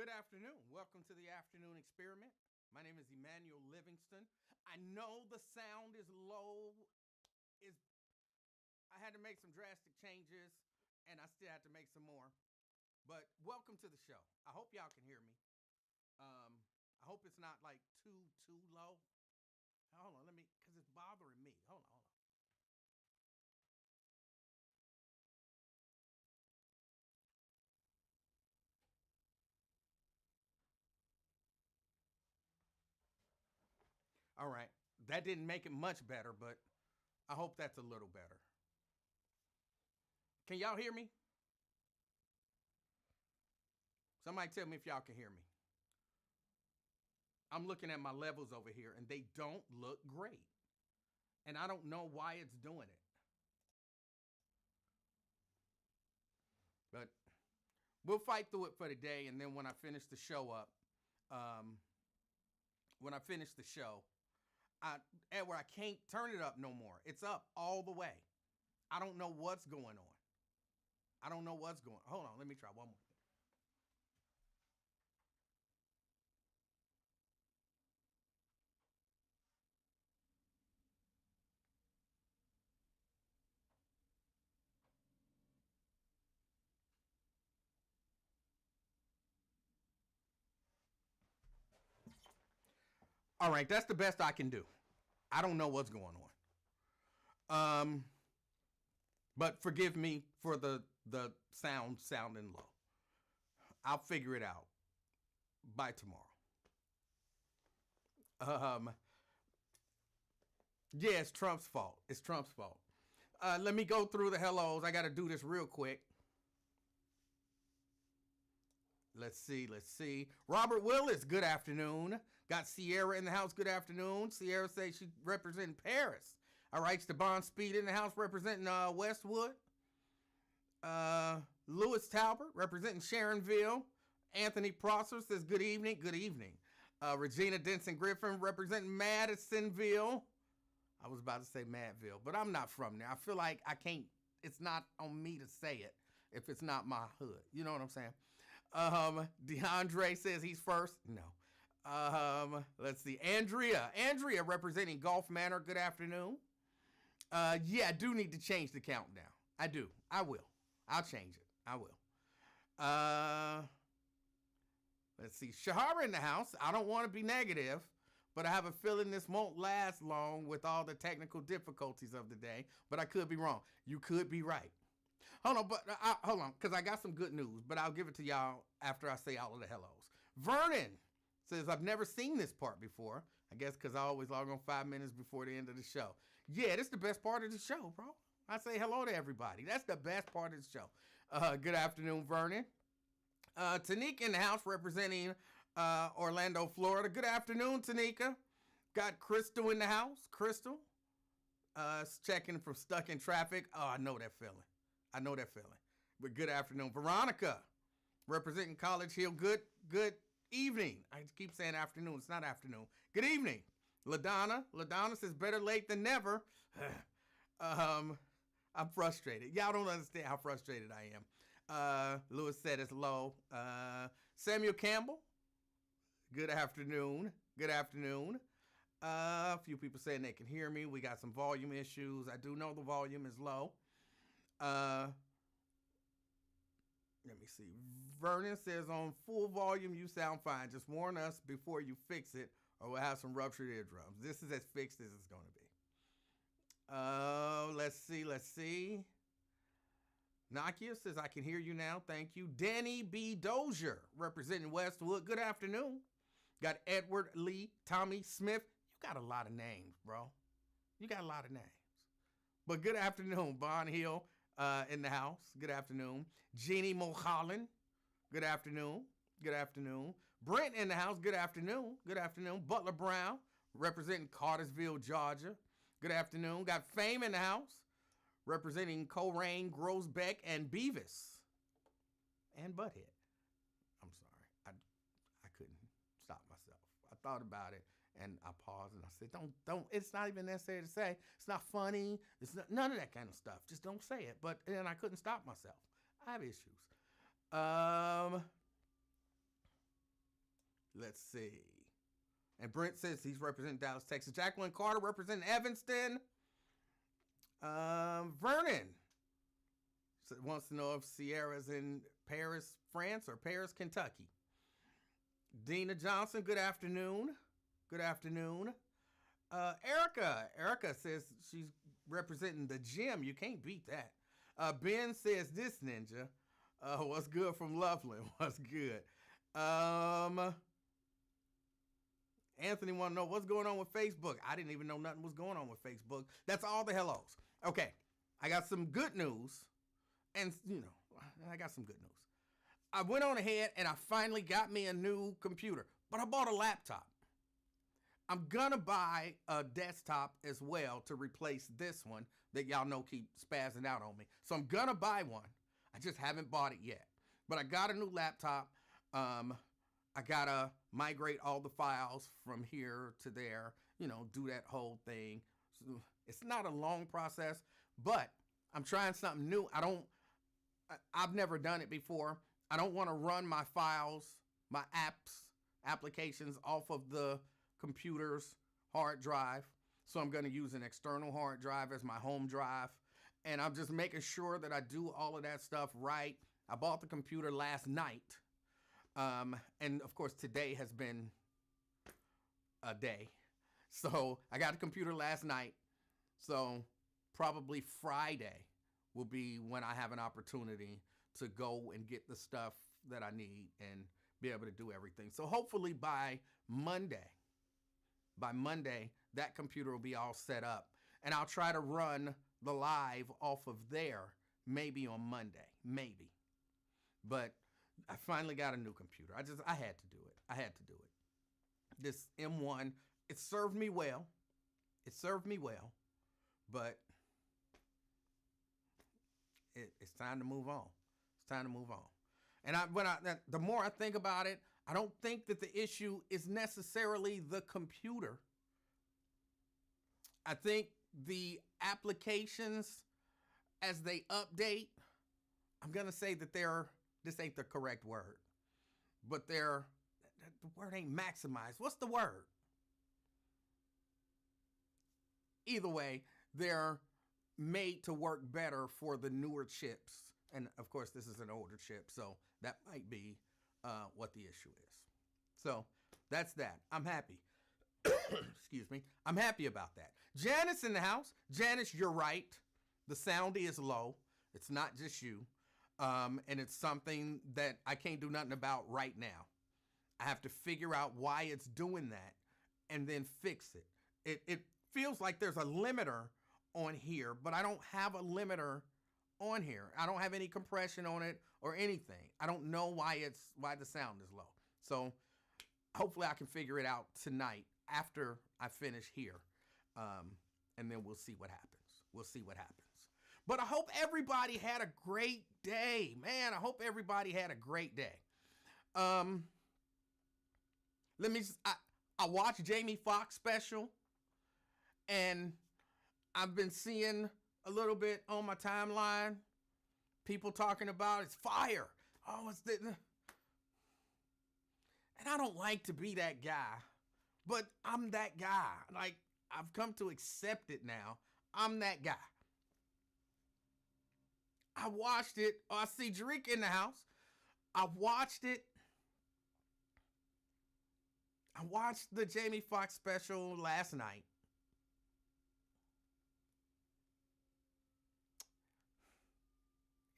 Good afternoon. Welcome to the afternoon experiment. My name is Emanuel Livingston. I know the sound is low. Is I had to make some drastic changes, and I still have to make some more. But welcome to the show. I hope y'all can hear me. I hope it's not like too low. Hold on, because it's bothering me. Hold on. All right. That didn't make it much better, but I hope that's a little better. Can y'all hear me? Somebody tell me if y'all can hear me. I'm looking at my levels over here, and they don't look great. And I don't know why it's doing it. But we'll fight through it for today, and then when I finish the show up, Edward, I can't turn it up no more. It's up all the way. I don't know what's going on. Hold on, let me try one more. All right, that's the best I can do. I don't know what's going on. But forgive me for the sound sounding low. I'll figure it out by tomorrow. Yeah, it's Trump's fault. Let me go through the hellos. I got to do this real quick. Let's see. Robert Willis, good afternoon. Got Sierra in the house, good afternoon. Sierra says she representing Paris. All right, Steban Speed in the house representing Westwood. Lewis Talbert representing Sharonville. Anthony Prosser says good evening. Regina Denson Griffin representing Madisonville. I was about to say Madville, but I'm not from there. I feel like I can't, it's not on me to say it if it's not my hood. You know what I'm saying? DeAndre says he's first. No. Let's see. Andrea representing Gulf Manor. Good afternoon. Yeah, I do need to change the countdown. I do. I will. I'll change it. I will. Let's see. Shahara in the house. I don't want to be negative, but I have a feeling this won't last long with all the technical difficulties of the day, but I could be wrong. You could be right. Hold on, because I got some good news, but I'll give it to y'all after I say all of the hellos. Vernon says, I've never seen this part before. I guess because I always log on 5 minutes before the end of the show. Yeah, this is the best part of the show, bro. I say hello to everybody. That's the best part of the show. Good afternoon, Vernon. Tanika in the house representing Orlando, Florida. Good afternoon, Tanika. Got Crystal in the house. Crystal. Checking from stuck in traffic. Oh, I know that feeling. But good afternoon. Veronica, representing College Hill. Good evening. I keep saying afternoon. It's not afternoon. Good evening. LaDonna says better late than never. I'm frustrated. Y'all don't understand how frustrated I am. Lewis said it's low. Samuel Campbell, good afternoon. A few people saying they can hear me. We got some volume issues. I do know the volume is low. Let me see. Vernon says on full volume, you sound fine. Just warn us before you fix it or we'll have some ruptured eardrums. This is as fixed as it's going to be. Let's see. Nakia says, I can hear you now. Thank you. Danny B. Dozier, representing Westwood. Good afternoon. Got Edward Lee, Tommy Smith. You got a lot of names, bro. But good afternoon. Bon Hill in the house. Good afternoon. Jeannie Mulholland. Good afternoon. Brent in the house. Good afternoon. Butler Brown, representing Cartersville, Georgia. Good afternoon. Got Fame in the house, representing Coleraine, Grosbeck, and Beavis. And Butthead. I'm sorry. I couldn't stop myself. I thought about it and I paused and I said, don't, it's not even necessary to say. It's not funny. It's not, none of that kind of stuff. Just don't say it. But then I couldn't stop myself. I have issues. Let's see. And Brent says he's representing Dallas, Texas. Jacqueline Carter representing Evanston. Vernon wants to know if Sierra's in Paris, France, or Paris, Kentucky. Dina Johnson, good afternoon. Good afternoon. Erica says she's representing the gym. You can't beat that. Ben says this ninja. What's good from Loveland? What's good? Anthony want to know what's going on with Facebook. I didn't even know nothing was going on with Facebook. That's all the hellos. Okay, I got some good news. And, I got some good news. I went on ahead and I finally got me a new computer. But I bought a laptop. I'm going to buy a desktop as well to replace this one that y'all know keep spazzing out on me. So I'm going to buy one. I just haven't bought it yet. But I got a new laptop. I got to migrate all the files from here to there, do that whole thing. So it's not a long process, but I'm trying something new. I've never done it before. I don't want to run my files, my applications off of the computer's hard drive. So I'm going to use an external hard drive as my home drive. And I'm just making sure that I do all of that stuff right. I bought the computer last night. And of course, today has been a day. So I got the computer last night. So probably Friday will be when I have an opportunity to go and get the stuff that I need and be able to do everything. So hopefully by Monday, that computer will be all set up. And I'll try to run the live off of there maybe on Monday, maybe. But I finally got a new computer. I had to do it. This M1, it served me well. But it's time to move on. And the more I think about it, I don't think that the issue is necessarily the computer. I think the applications, as they update, I'm going to say that this ain't the correct word, but the word ain't maximized. What's the word? Either way, they're made to work better for the newer chips. And of course, this is an older chip, so that might be what the issue is. So that's that. I'm happy. Excuse me. I'm happy about that. Janice in the house. Janice, you're right. The sound is low. It's not just you. And it's something that I can't do nothing about right now. I have to figure out why it's doing that and then fix it. It feels like there's a limiter on here, but I don't have a limiter on here. I don't have any compression on it or anything. I don't know why the sound is low. So hopefully I can figure it out tonight after I finish here. And then we'll see what happens. But I hope everybody had a great day. Man, I hope everybody had a great day. I watched Jamie Foxx special, and I've been seeing a little bit on my timeline, people talking about it's fire. Oh, it's the... And I don't like to be that guy, but I'm that guy. Like, I've come to accept it now. I'm that guy. I watched it. Oh, I see Drake in the house. I watched it. I watched the Jamie Foxx special last night.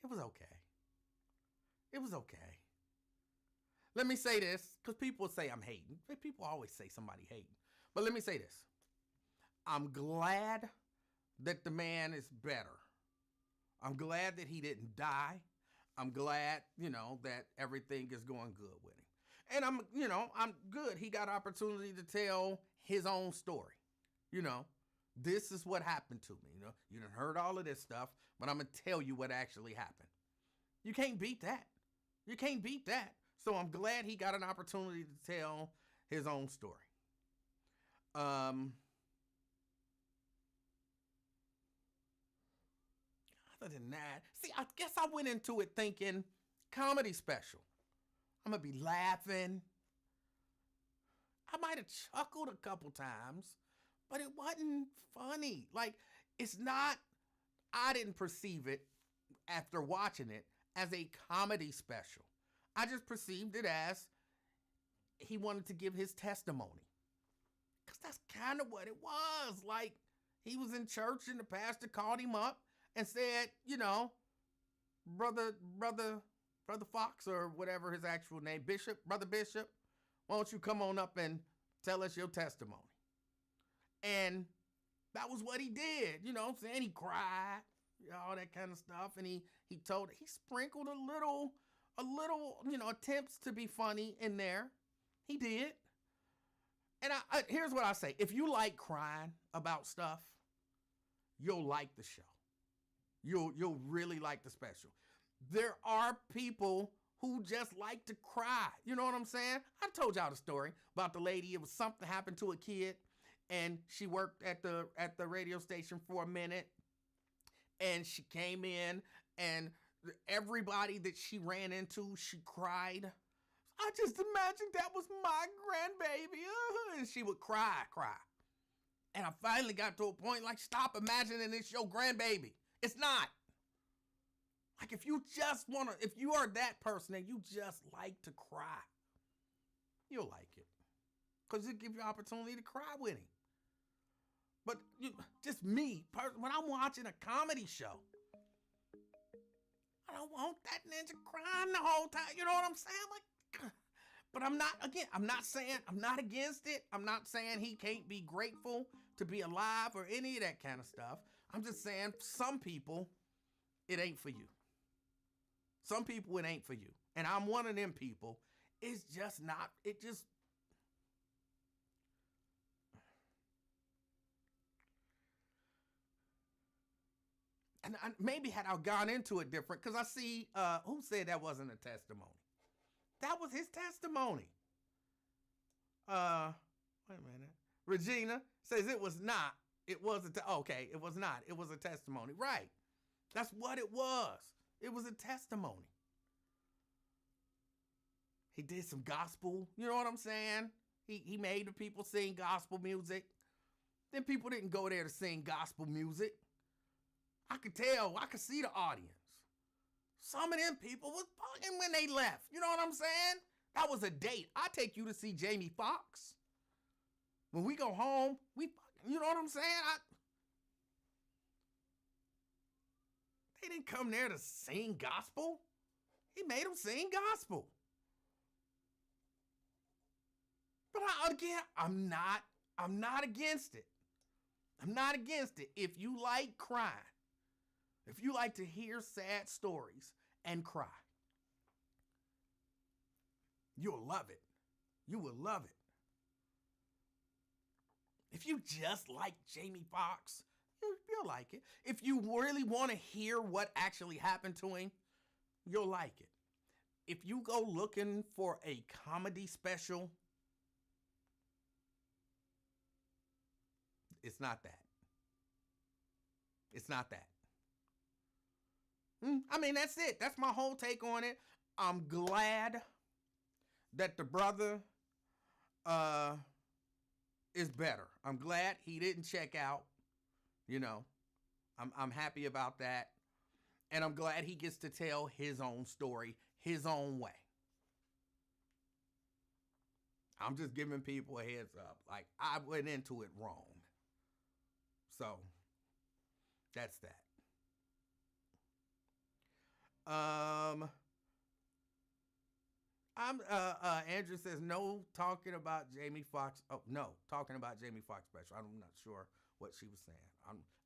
It was okay. Let me say this, because people say I'm hating. People always say somebody hating. But let me say this. I'm glad that the man is better. I'm glad that he didn't die. I'm glad, that everything is going good with him. And I'm good. He got opportunity to tell his own story. This is what happened to me. You done heard all of this stuff, but I'm going to tell you what actually happened. You can't beat that. So I'm glad he got an opportunity to tell his own story. Other than that, see, I guess I went into it thinking comedy special. I'm going to be laughing. I might have chuckled a couple times, but it wasn't funny. Like, it's not, I didn't perceive it after watching it as a comedy special. I just perceived it as he wanted to give his testimony. Because that's kind of what it was. Like, he was in church and the pastor called him up and said, you know, brother Fox, or whatever his actual name, Brother Bishop, why don't you come on up and tell us your testimony? And that was what he did. You know what I'm saying? He cried, all that kind of stuff. And he sprinkled a little, you know, attempts to be funny in there. He did. And here's what I say. If you like crying about stuff, you'll like the show. You'll really like the special. There are people who just like to cry. You know what I'm saying? I told y'all the story about the lady. It was something happened to a kid, and she worked at the radio station for a minute, and she came in, and everybody that she ran into, she cried. I just imagined that was my grandbaby. And she would cry. And I finally got to a point like, stop imagining it's your grandbaby. It's not. Like, if you are that person and you just like to cry, you'll like it. Because it'll give you an opportunity to cry with him. But just me, when I'm watching a comedy show, I don't want that ninja crying the whole time. You know what I'm saying? Like, but I'm not against it. I'm not saying he can't be grateful to be alive or any of that kind of stuff. I'm just saying some people, it ain't for you. Some people, it ain't for you. And I'm one of them people. It's just not, it just, and maybe had I gone into it different, because I see, who said that wasn't a testimony? That was his testimony. Wait a minute. Regina says it was not. It wasn't. Okay, it was not. It was a testimony. Right. That's what it was. It was a testimony. He did some gospel. You know what I'm saying? He made the people sing gospel music. Then people didn't go there to sing gospel music. I could tell. I could see the audience. Some of them people was bugging when they left. You know what I'm saying? That was a date. I take you to see Jamie Foxx. When we go home, you know what I'm saying? They didn't come there to sing gospel. He made them sing gospel. But I'm not against it. I'm not against it. If you like crying, if you like to hear sad stories and cry, you'll love it. You will love it. If you just like Jamie Foxx, you'll like it. If you really want to hear what actually happened to him, you'll like it. If you go looking for a comedy special, it's not that. It's not that. I mean, that's it. That's my whole take on it. I'm glad that the brother is better. I'm glad he didn't check out. You know, I'm happy about that. And I'm glad he gets to tell his own story his own way. I'm just giving people a heads up. Like, I went into it wrong. So, that's that. Andrew says no talking about Jamie Foxx. Oh, no, talking about Jamie Foxx special. I'm not sure what she was saying.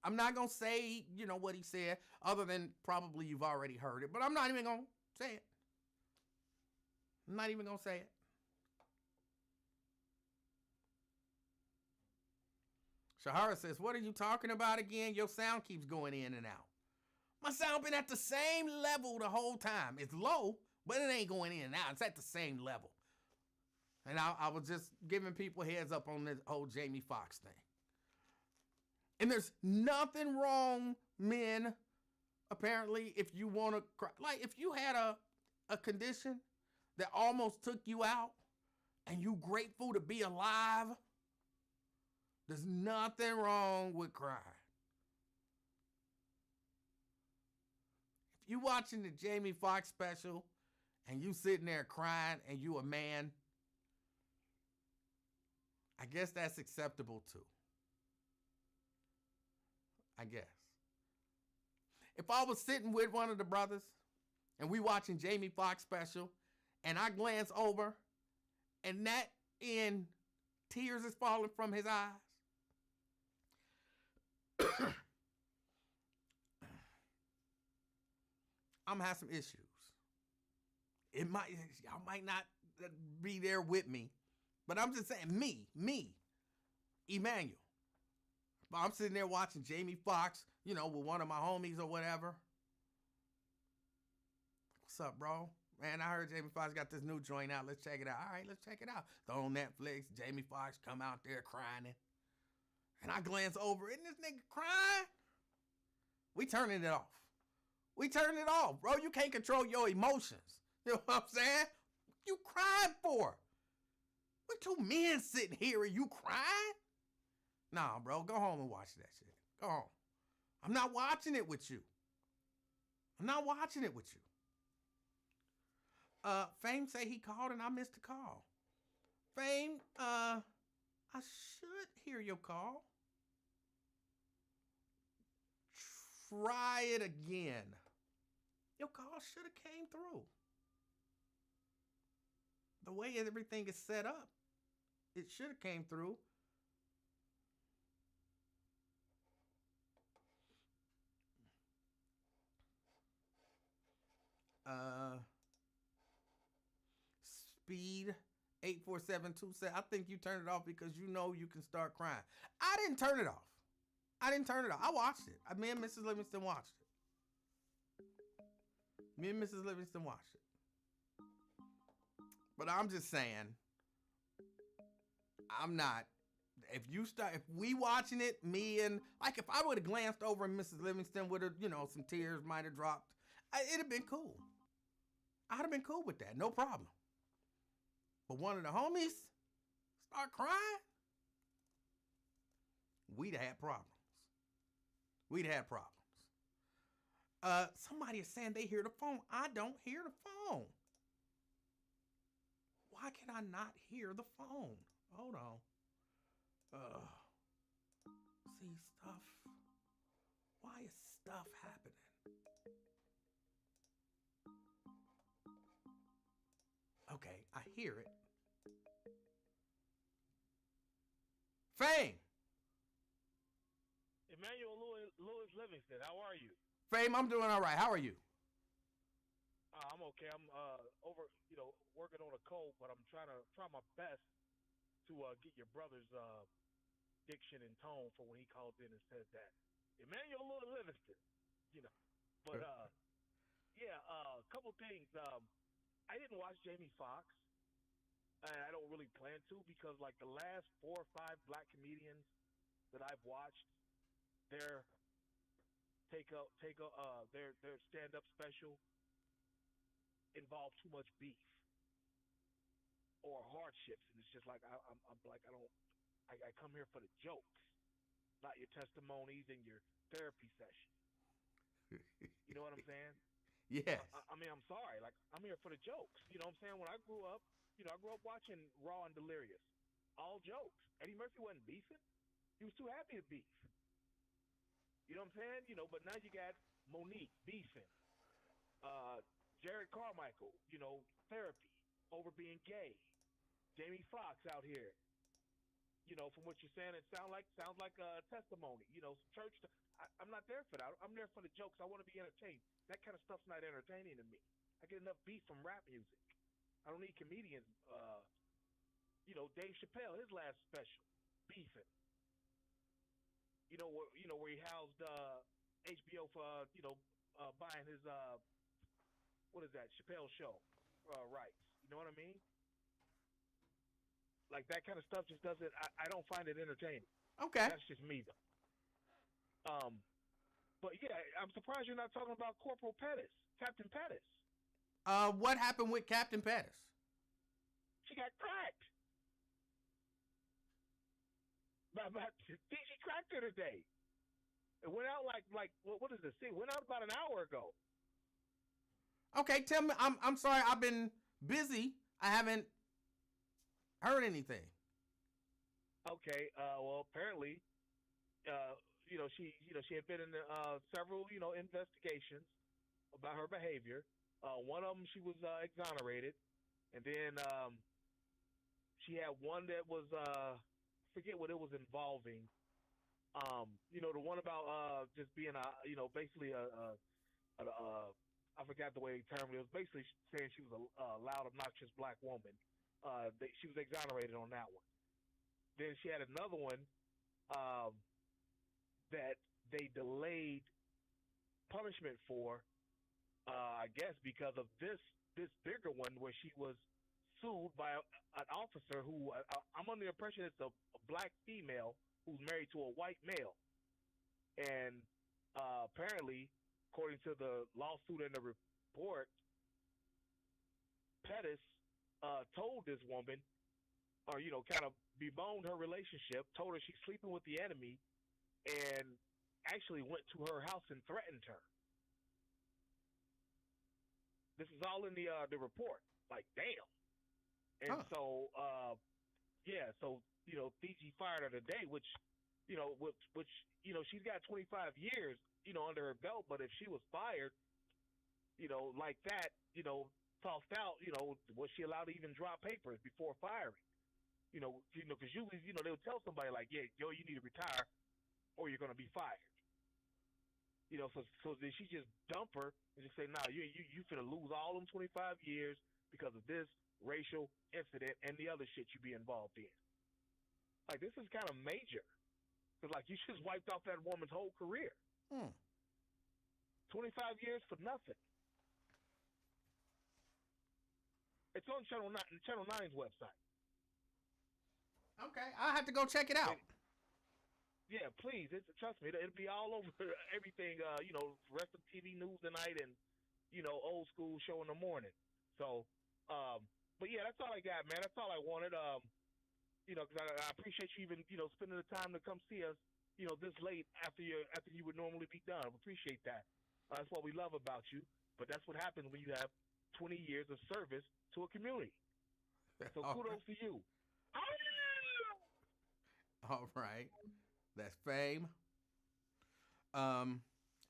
I'm not gonna say, you know, what he said, other than probably you've already heard it, but I'm not even gonna say it. I'm not even gonna say it. Shahara says, what are you talking about again? Your sound keeps going in and out. My sound been at the same level the whole time. It's low, but it ain't going in and out. It's at the same level. And I was just giving people heads up on this whole Jamie Foxx thing. And there's nothing wrong, men, apparently, if you want to cry. Like, if you had a condition that almost took you out and you grateful to be alive, there's nothing wrong with crying. If you watching the Jamie Foxx special and you sitting there crying and you a man, I guess that's acceptable too. I guess. If I was sitting with one of the brothers and we watching Jamie Foxx special and I glance over and that in tears is falling from his eyes, I'm gonna have some issues. Y'all might not be there with me, but I'm just saying, me, Emanuel. But I'm sitting there watching Jamie Foxx, with one of my homies or whatever. What's up, bro? Man, I heard Jamie Foxx got this new joint out. Let's check it out. All right, let's check it out. Throw on Netflix. Jamie Foxx come out there crying. And I glance over, and this nigga crying. We turning it off. Bro. You can't control your emotions. You know what I'm saying? You crying for? We're two men sitting here and you crying? Nah, bro, go home and watch that shit. Go home. I'm not watching it with you. Fame say he called and I missed the call. Fame, I should hear your call. Try it again. Your call should have came through. The way everything is set up, it should have came through. Speed 8472 said, I think you turned it off because you know you can start crying. I didn't turn it off. I watched it. Me and Mrs. Livingston watched it. But I'm just saying, I'm not. If we watching it, me and, like, if I would have glanced over and Mrs. Livingston would have, some tears might have dropped, it'd have been cool. I'd have been cool with that, no problem. But one of the homies start crying, we'd have had problems. Somebody is saying they hear the phone. I don't hear the phone. Why can I not hear the phone? Hold on. See stuff. Why is stuff happening? Okay, I hear it. Fame. Emanuel Livingston, how are you? Fame, I'm doing all right. How are you? I'm okay. I'm working on a cold, but I'm try my best to get your brother's diction and tone for when he calls in and says that. Emanuel Livingston, But a couple things. I didn't watch Jamie Foxx. And I don't really plan to because like the last 4 or 5 black comedians that I've watched, their their stand-up special involved too much beef or hardships, and it's just like I come here for the jokes, not your testimonies and your therapy session. You know what I'm saying? Yes. I mean, I'm sorry. Like, I'm here for the jokes. You know what I'm saying? When I grew up, I grew up watching Raw and Delirious. All jokes. Eddie Murphy wasn't beefing. He was too happy to beef. You know what I'm saying? But now you got Monique beefing. Jared Carmichael, therapy over being gay. Jamie Foxx out here. From what you're saying, it sounds like a testimony. Church. I'm not there for that. I'm there for the jokes. I want to be entertained. That kind of stuff's not entertaining to me. I get enough beef from rap music. I don't need comedians. Dave Chappelle, his last special, beefing. Where he housed HBO for buying his what is that, Chappelle show rights. You know what I mean? Like that kind of stuff just doesn't. I don't find it entertaining. Okay. That's just me though. But yeah, I'm surprised you're not talking about Corporal Pettis, Captain Pettis. What happened with Captain Pettis? She got cracked. she cracked her today. It went out like what is this? It went out about an hour ago. Okay, tell me. I'm sorry. I've been busy. I haven't heard anything. Okay. Well, apparently, she had been in several, investigations about her behavior. One of them, she was exonerated, and then she had one that was forget what it was involving. The one about just being basically I forgot the way he termed it. It was basically saying she was a loud, obnoxious black woman. She was exonerated on that one. Then she had another one that they delayed punishment for, I guess because of this bigger one where she was sued by an officer who I'm under the impression it's a black female who's married to a white male, and apparently, according to the lawsuit and the report, Pettis told this woman, or kind of bemoaned her relationship, told her she's sleeping with the enemy, and actually went to her house and threatened her. This is all in the report. Like, damn. And so, Fiji fired her today, which she's got 25 years, under her belt. But if she was fired, like that, tossed out, was she allowed to even drop papers before firing? Because usually, they would tell somebody like, yeah, yo, you need to retire, or you're gonna be fired. So did she just dump her and just say, nah, you finna lose all them 25 years because of this racial incident and the other shit you be involved in? Like, this is kind of major. Because, like, you just wiped off that woman's whole career. 25 years for nothing. It's on Channel 9's website. Okay, I'll have to go check it out. Yeah, please. Trust me, it'll be all over everything. Rest of TV news tonight and old school show in the morning. So, but yeah, that's all I got, man. That's all I wanted. Because I appreciate you even spending the time to come see us. This late after you would normally be done. I appreciate that. That's what we love about you. But that's what happens when you have 20 years of service to a community. So kudos to you. All right. That's fame. And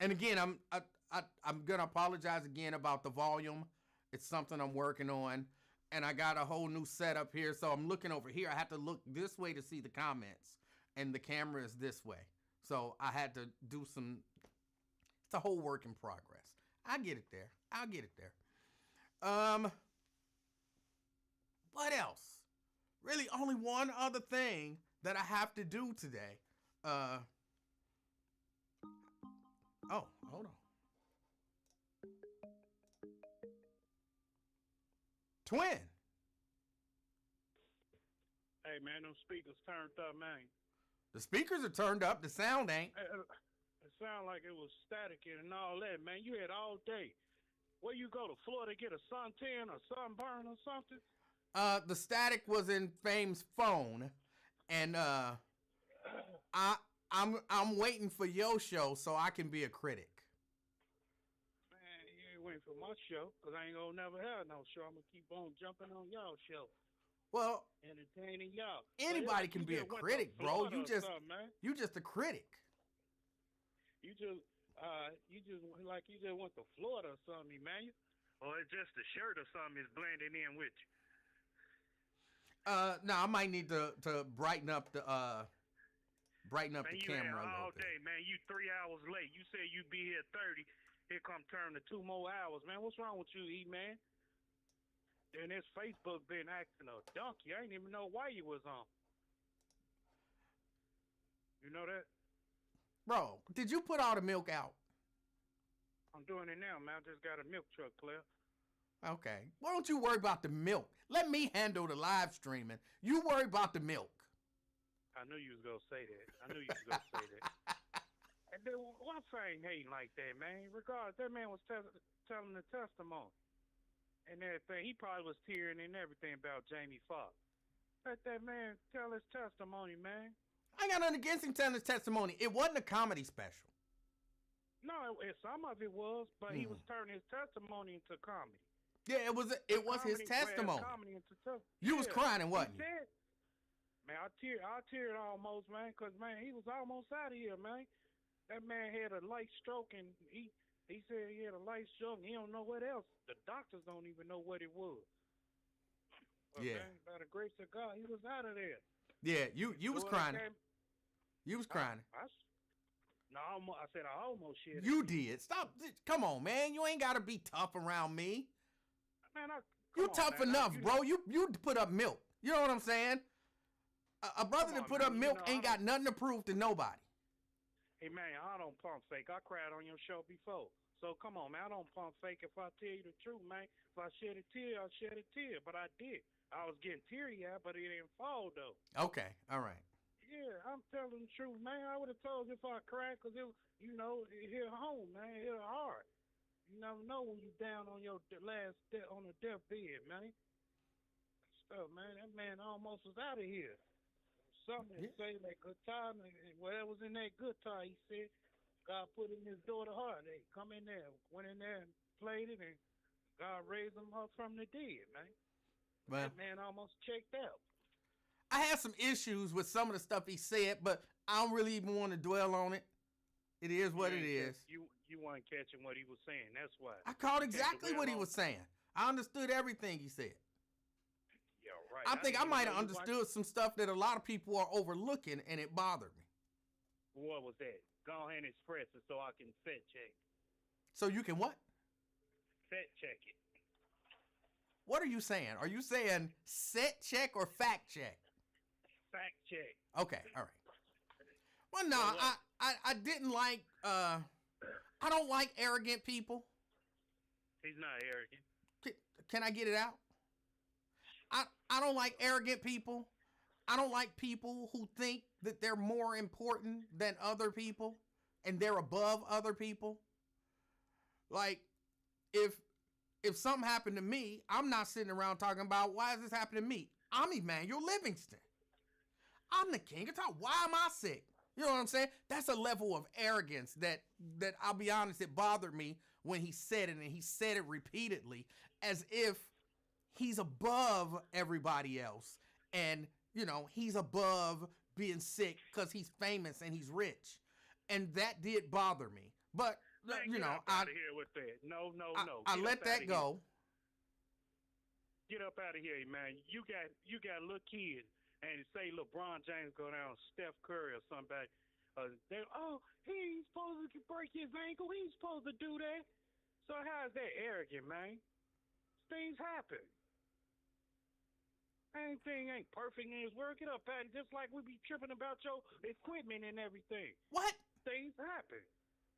again, I'm gonna apologize again about the volume. It's something I'm working on, and I got a whole new setup here. So I'm looking over here. I have to look this way to see the comments, and the camera is this way. So I had to do some. It's a whole work in progress. I'll get it there. What else? Really, only one other thing that I have to do today. Hold on. Twin. Hey, man, them speakers turned up, man. The speakers are turned up. The sound ain't. It sounded like it was static and all that, man. You had all day. Where you go to Florida get a suntan or sunburn or something? The static was in Fame's phone, and I'm waiting for your show so I can be a critic. Man, you ain't waiting for my show, because I ain't gonna never have no show. I'm gonna keep on jumping on y'all show. Well, entertaining y'all. Anybody can be a critic, bro. You just a critic. You just went to Florida or something, man. Or it's just a shirt or something is blending in with you. No, I might need to brighten up the camera a little bit. Day, man. You 3 hours late. You said you'd be here 30. Here come turn to 2 more hours, man. What's wrong with you, E-Man? And this Facebook been acting a donkey. I didn't even know why you was on. You know that? Bro, did you put all the milk out? I'm doing it now, man. I just got a milk truck, Claire. Okay. Why don't you worry about the milk? Let me handle the live streaming. You worry about the milk. I knew you was going to say that. And then why saying hating like that, man? Regardless, that man was telling the testimony and everything. He probably was tearing and everything about Jamie Foxx. Let that man tell his testimony, man. I ain't got nothing against him telling his testimony. It wasn't a comedy special. No, some of it was, but he was turning his testimony into comedy. Yeah, it was his testimony. You was crying, wasn't you? Man, I teared almost, man, because, man, he was almost out of here, man. That man had a light stroke, and he said he had a light stroke, and he don't know what else. The doctors don't even know what it was. But, yeah. Man, by the grace of God, he was out of there. Yeah, you was crying. You was crying. I said I almost shed. You did. Stop. Come on, man. You ain't got to be tough around me. Man, you tough enough, bro. You put up milk. You know what I'm saying? A brother that put up milk ain't got nothing to prove to nobody. Hey, man, I don't pump fake. I cried on your show before. So, come on, man. I don't pump fake if I tell you the truth, man. If I shed a tear, I'll shed a tear. But I did. I was getting teary-eyed, but it didn't fall, though. Okay. All right. Yeah, I'm telling the truth, man. I would have told you if I cried because, it hit home, man. It hit hard. You never know when you're down on your on the deathbed, man. Stuff, man. That man almost was out of here. Something to say that good time, whatever was in that good time, he said, God put in his daughter's heart. They come in there, went in there and played it, and God raised him up from the dead, man. Well, that man almost checked out. I had some issues with some of the stuff he said, but I don't really even want to dwell on it. It is what it is. You weren't catching what he was saying. That's why. I caught exactly what he was saying. I understood everything he said. Yeah, right. I think I might have understood some stuff that a lot of people are overlooking, and it bothered me. What was that? Go ahead and express it so I can set check. So you can what? Set check it. What are you saying? Are you saying set check or fact check? Fact check. Okay, all right. Well, no, I didn't like, I don't like arrogant people. He's not arrogant. Can I get it out? I don't like arrogant people. I don't like people who think that they're more important than other people and they're above other people. Like, if something happened to me, I'm not sitting around talking about why is this happening to me? I'm Emanuel Livingston. I'm the king of talk. Why am I sick? You know what I'm saying? That's a level of arrogance that I'll be honest, it bothered me when he said it, and he said it repeatedly as if he's above everybody else. And, he's above being sick because he's famous and he's rich. And that did bother me. But, man, get up out of here with that. No. I let that go. Get up out of here, man. You got little kids. And say LeBron James go down Steph Curry or somebody, he ain't supposed to break his ankle. He ain't supposed to do that. So how is that arrogant, man? Things happen. Anything ain't perfect in his work. Get up at it, just like we be tripping about your equipment and everything. What? Things happen.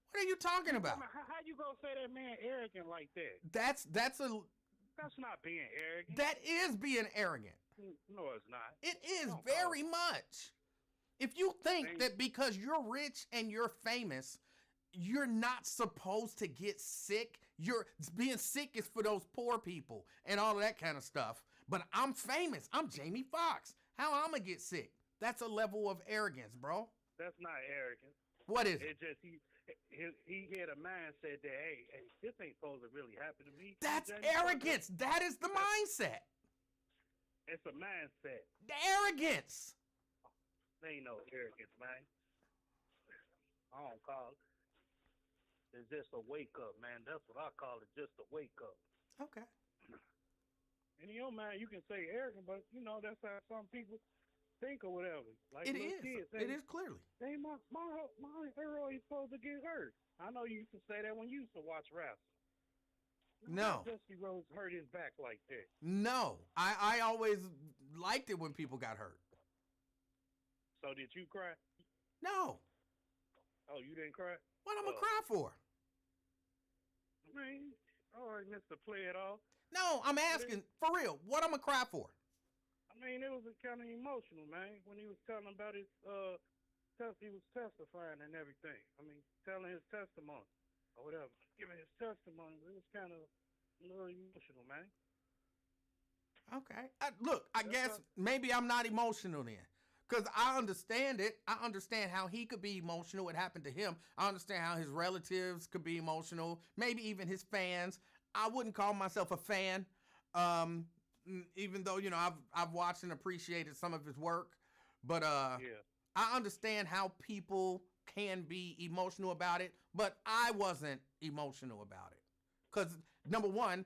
What are you talking about? How you gonna say that man arrogant like that? That's not being arrogant. That is being arrogant. No, it's not. It is very much. If you think that because you're rich and you're famous, you're not supposed to get sick. Being sick is for those poor people and all of that kind of stuff. But I'm famous. I'm Jamie Foxx. How I'm gonna get sick? That's a level of arrogance, bro. That's not arrogance. What is it? It's just he had a mindset that hey, this ain't supposed to really happen to me. That's arrogance. That is the mindset. It's a mindset. The arrogance. There ain't no arrogance, man. I don't call it. It's just a wake up, man. That's what I call it, just a wake up. Okay. And man, you can say arrogant, but that's how some people think or whatever. Like it is. Kids, it is clearly. Hey, my hero is supposed to get hurt. I know you used to say that when you used to watch wrestling. No. Dusty Rhodes hurt his back like that. No. I always liked it when people got hurt. So did you cry? No. Oh, you didn't cry? What am I cry for? Man, all right, Mr. Play It Off. No, I'm asking, for real, what am I cry for? I mean, it was kind of emotional, man, when he was telling about his, he was testifying and everything. I mean, telling his testimony. Or whatever, giving his testimony, it was kind of a little emotional, man. Okay. Look, I guess maybe I'm not emotional then. Because I understand it. I understand how he could be emotional. It happened to him. I understand how his relatives could be emotional. Maybe even his fans. I wouldn't call myself a fan, even though I've watched and appreciated some of his work. But I understand how people can be emotional about it. But I wasn't emotional about it because number one,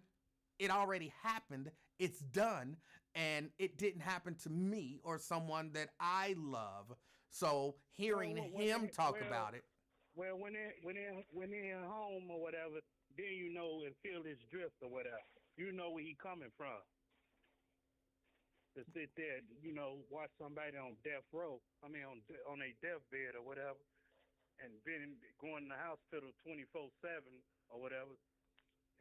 it already happened. It's done. And it didn't happen to me or someone that I love. So hearing him talk about it. Well, when they're home or whatever, then you know and feel his drift or whatever. You know where he coming from. To sit there, watch somebody on death row. I mean, on a deathbed or whatever, and been going to the hospital 24/7 or whatever.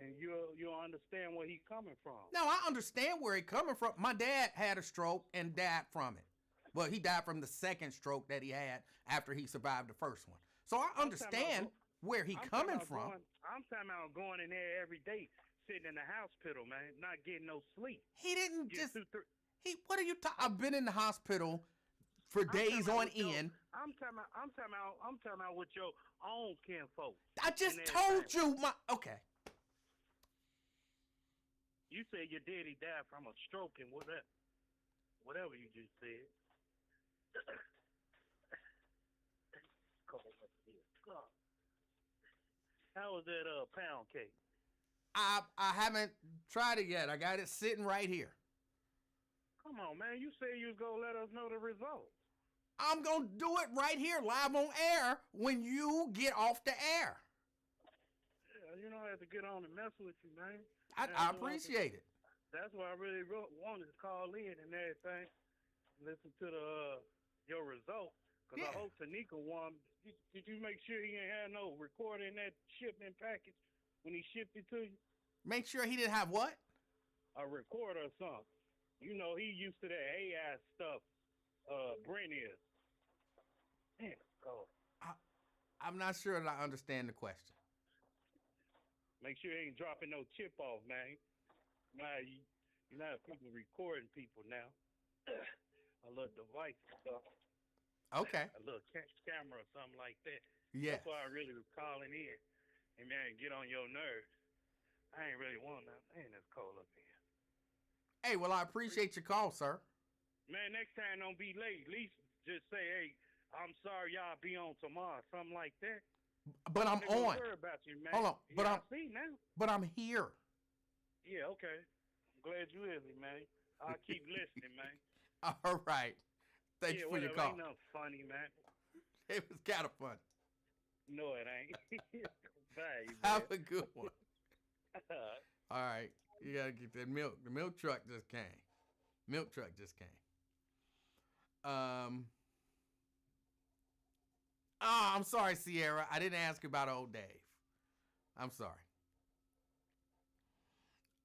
And you'll understand where he's coming from. No, I understand where he's coming from. My dad had a stroke and died from it. Well, he died from the second stroke that he had after he survived the first one. So I understand where he's coming from. I'm talking about going in there every day, sitting in the hospital, man, not getting no sleep. He didn't just... What are you talking? I've been in the hospital for days on end. I'm talking about with your own kinfolk. I just told you okay. You said your daddy died from a stroke and whatever you just said. How was that pound cake? I haven't tried it yet. I got it sitting right here. Come on, man. You said you was going to let us know the results. I'm going to do it right here, live on air, when you get off the air. Yeah, I have to get on and mess with you, man. I appreciate it. That's why I really wanted to call in and everything, listen to your results. Because I hope Tanika won. Did you make sure he didn't have no recording in that shipment package when he shipped it to you? Make sure he didn't have what? A recorder or something. He used to that AI stuff. Brent is. Damn, I'm not sure that I understand the question. Make sure he ain't dropping no chip off, man. Now, you know how people recording people now. A little device and stuff. Okay. A little camera or something like that. Yeah. That's why I really was calling in. And, man, get on your nerves. I ain't really want nothing. Man, it's cold up here. Hey, well, I appreciate your call, sir. Man, next time don't be late. At least just say, hey, I'm sorry y'all be on tomorrow. Something like that. But I'm on. About you, man. Hold on. But I see now. But I'm here. Yeah, okay. I'm glad you with me, man. I'll keep listening, man. All right. Thank you for your call. Ain't nothing funny, man. It was kind of fun. No, it ain't. Bye, man. Have a good one. All right. You got to get that milk. The milk truck just came. I'm sorry, Sierra. I didn't ask about old Dave. I'm sorry.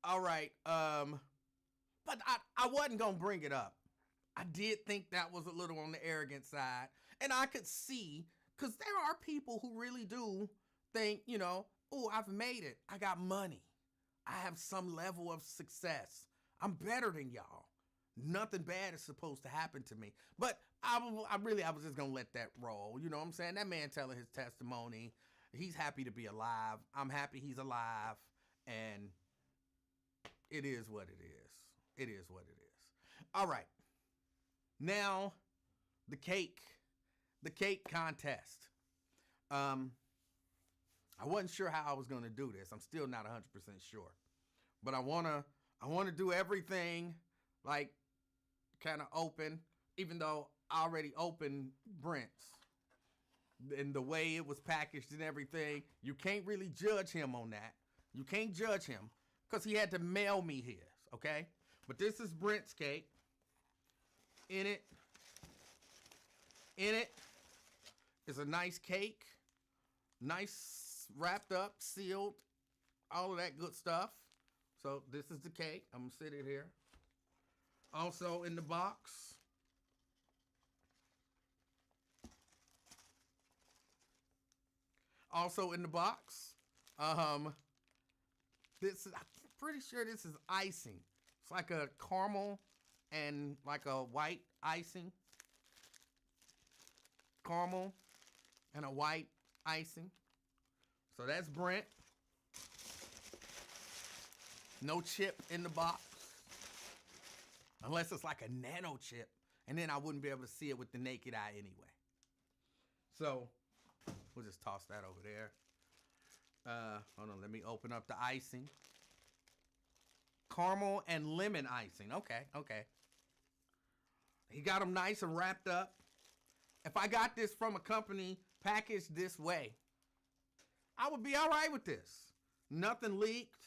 All right. But I wasn't going to bring it up. I did think that was a little on the arrogant side. And I could see, because there are people who really do think, oh, I've made it. I got money. I have some level of success. I'm better than y'all. Nothing bad is supposed to happen to me. But I was just going to let that roll. You know what I'm saying? That man telling his testimony. He's happy to be alive. I'm happy he's alive. And it is what it is. It is what it is. All right. Now, the cake contest. I wasn't sure how I was going to do this. I'm still not 100% sure. But I want to do everything like kind of open, even though I already opened Brent's. And the way it was packaged and everything, you can't really judge him on that. You can't judge him because he had to mail me his, okay? But this is Brent's cake. In it is a nice cake. Nice wrapped up, sealed, all of that good stuff. So this is the cake. I'm going to sit it here. Also in the box, this is, I'm pretty sure this is icing. It's like a caramel and like a white icing. caramel and a white icing. So that's Brent. No chip in the box. Unless it's like a nano chip. And then I wouldn't be able to see it with the naked eye anyway. So we'll just toss that over there. Hold on, let me open up the icing. Caramel and lemon icing. Okay. He got them nice and wrapped up. If I got this from a company packaged this way, I would be all right with this. Nothing leaked.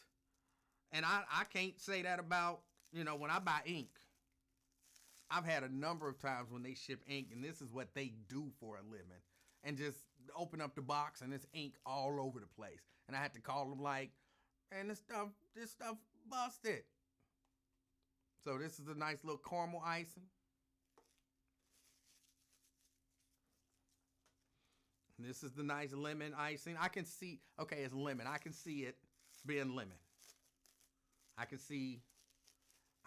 And I can't say that about, when I buy ink. I've had a number of times when they ship ink, and this is what they do for a living. And just open up the box, and there's ink all over the place. And I had to call them like, man, this stuff busted. So this is a nice little caramel icing. And this is the nice lemon icing. I can see, okay, it's lemon. I can see it being lemon. I can see,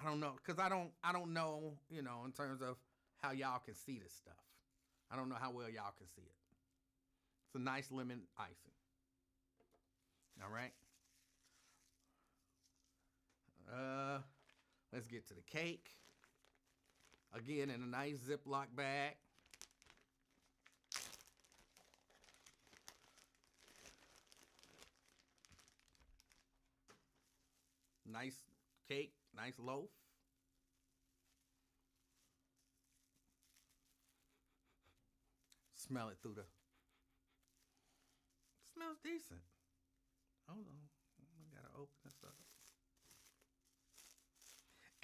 I don't know, because I don't know, in terms of how y'all can see this stuff. I don't know how well y'all can see it. It's a nice lemon icing. All right. Let's get to the cake. Again, in a nice Ziploc bag. Nice cake, nice loaf. Smell it through the. Smells decent. Hold on. I gotta open this up.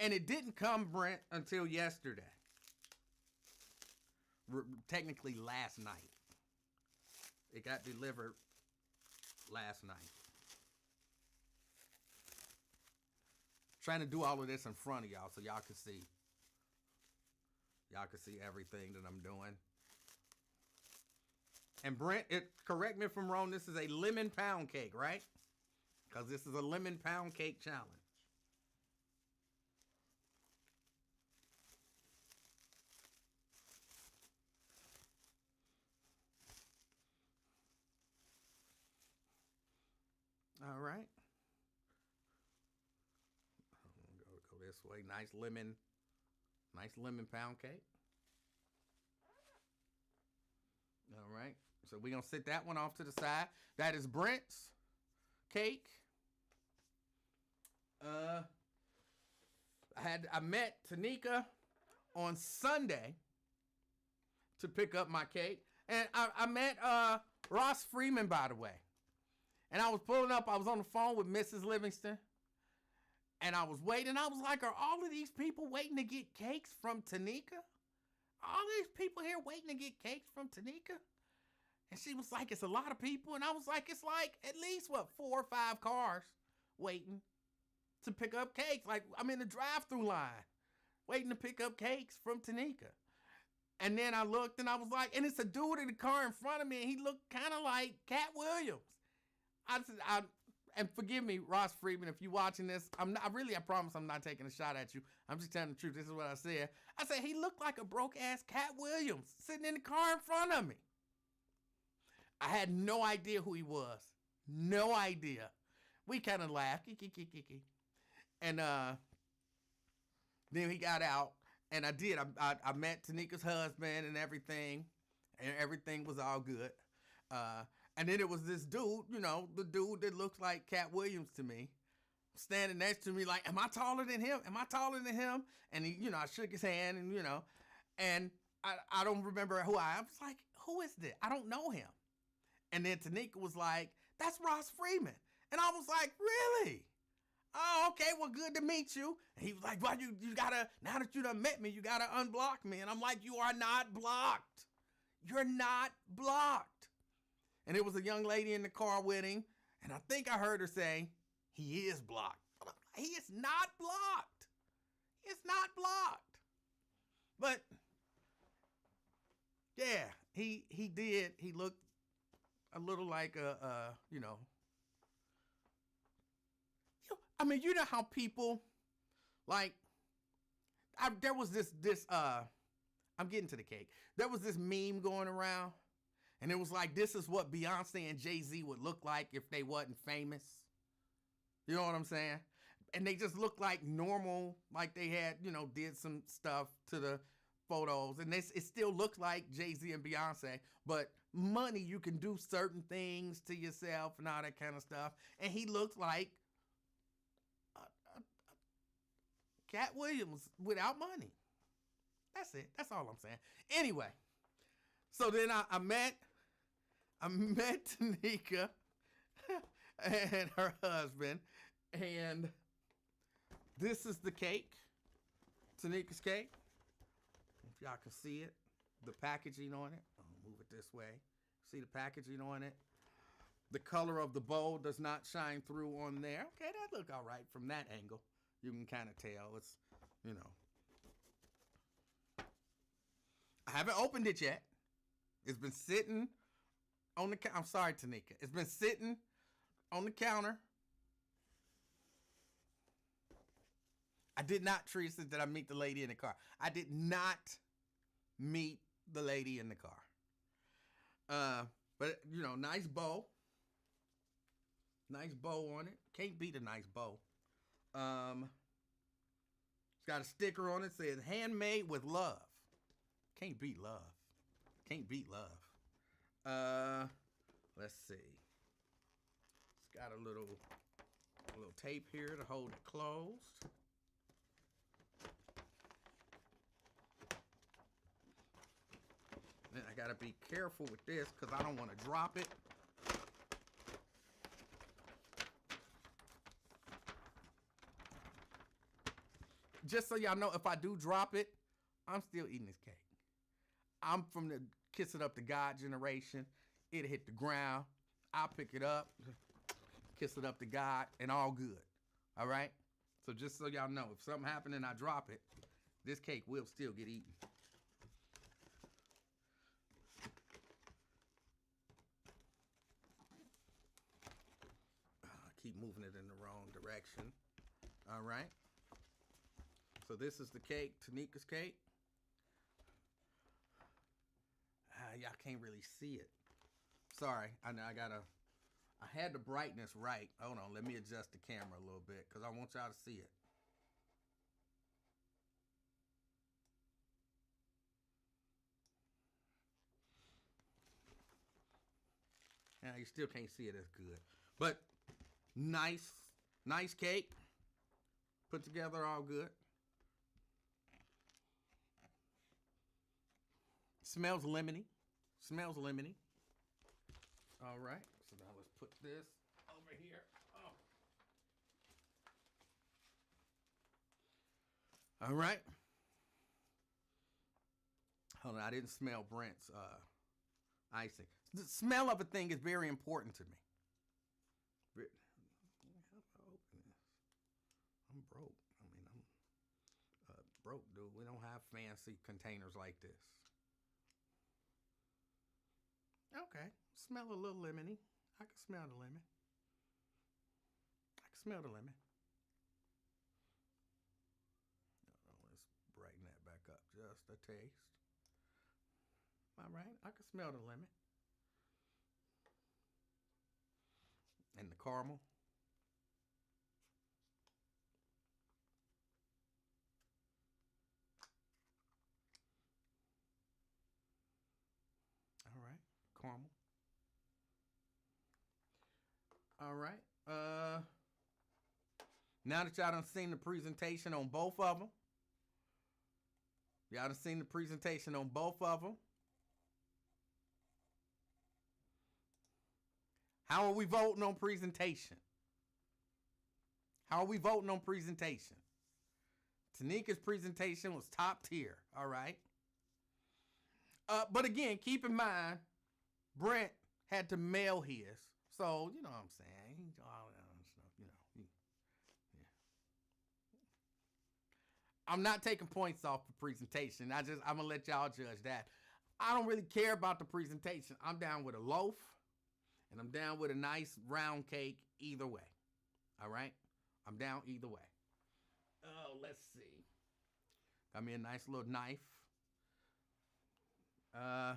And it didn't come, Brent, until yesterday. Technically last night. It got delivered last night. Trying to do all of this in front of y'all so y'all can see. Y'all can see everything that I'm doing. And Brent, correct me if I'm wrong, this is a lemon pound cake, right? Because this is a lemon pound cake challenge. All right. Go this way. Nice lemon pound cake. All right. So we're going to sit that one off to the side. That is Brent's cake. I met Tanika on Sunday to pick up my cake. And I met Ross Freeman, by the way. And I was pulling up. I was on the phone with Mrs. Livingston. And I was waiting. I was like, are all of these people waiting to get cakes from Tanika? All these people here waiting to get cakes from Tanika? And she was like, it's a lot of people. And I was like, it's like at least, 4 or 5 cars waiting to pick up cakes. Like, I'm in the drive-thru line waiting to pick up cakes from Tanika. And then I looked and I was like, and it's a dude in the car in front of me. And he looked kind of like Cat Williams. I said, and forgive me, Ross Freeman, if you're watching this, I promise I'm not taking a shot at you. I'm just telling the truth. This is what I said. I said, he looked like a broke-ass Cat Williams sitting in the car in front of me. I had no idea who he was. No idea. We kind of laughed. And then he got out, and I did. I met Tanika's husband and everything was all good. And then it was this dude, the dude that looks like Cat Williams to me, standing next to me like, am I taller than him? Am I taller than him? And he, I shook his hand and, I don't remember who I was like, who is this? I don't know him. And then Tanika was like, that's Ross Freeman. And I was like, really? Oh, okay, well, good to meet you. And he was like, well, you gotta, now that you done met me, you gotta unblock me. And I'm like, you are not blocked. You're not blocked. And it was a young lady in the car with him. And I think I heard her say, he is blocked. He is not blocked. He is not blocked. But, yeah, he did. He looked a little like I mean, you know how people, like, there was this I'm getting to the cake. There was this meme going around, and it was like, this is what Beyonce and Jay-Z would look like if they wasn't famous. You know what I'm saying? And they just looked like normal, like they had, did some stuff to the photos. And it still looked like Jay-Z and Beyonce, but money, you can do certain things to yourself and all that kind of stuff. And he looked like Cat Williams without money. That's it. That's all I'm saying. Anyway, so then I met Tanika and her husband, and this is the cake, Tanika's cake. If y'all can see it, the packaging on it. I'll move it this way. See the packaging on it. The color of the bowl does not shine through on there. Okay, that look all right from that angle. You can kind of tell it's, I haven't opened it yet. It's been sitting on the I'm sorry, Tanika. It's been sitting on the counter. I did not, Teresa, did I meet the lady in the car? I did not meet the lady in the car. But, nice bow. Nice bow on it. Can't beat a nice bow. It's got a sticker on it. Says handmade with love. Can't beat love. Can't beat love. Let's see. It's got a little tape here to hold it closed. Then I gotta be careful with this because I don't want to drop it. Just so y'all know, if I do drop it, I'm still eating this cake. I'm from the kiss it up to God generation. It'll hit the ground. I'll pick it up, kiss it up to God, and all good. All right? So just so y'all know, if something happened and I drop it, this cake will still get eaten. Keep moving it in the wrong direction. All right. So this is the cake, Tanika's cake. Y'all can't really see it. Sorry, I had the brightness right. Hold on, let me adjust the camera a little bit because I want y'all to see it. Yeah, you still can't see it as good. But nice cake. Put together all good. Smells lemony. Smells lemony. All right. So now let's put this over here. Oh. All right. Hold on. I didn't smell Brent's icing. The smell of a thing is very important to me. How do I open this? I'm broke. I'm broke, dude. We don't have fancy containers like this. Okay. Smell a little lemony. I can smell the lemon. I can smell the lemon. Let's brighten that back up just a taste. All right. I can smell the lemon. And the caramel. All right. Caramel. All right. Now that y'all done seen the presentation on both of them. Y'all done seen the presentation on both of them. How are we voting on presentation? How are we voting on presentation? Tanika's presentation was top tier, all right? But again, keep in mind, Brent had to mail his. So, you know what I'm saying? All that stuff, yeah. I'm not taking points off the presentation. I'm going to let y'all judge that. I don't really care about the presentation. I'm down with a loaf. And I'm down with a nice round cake either way. All right? I'm down either way. Oh, let's see. Got me a nice little knife. Uh,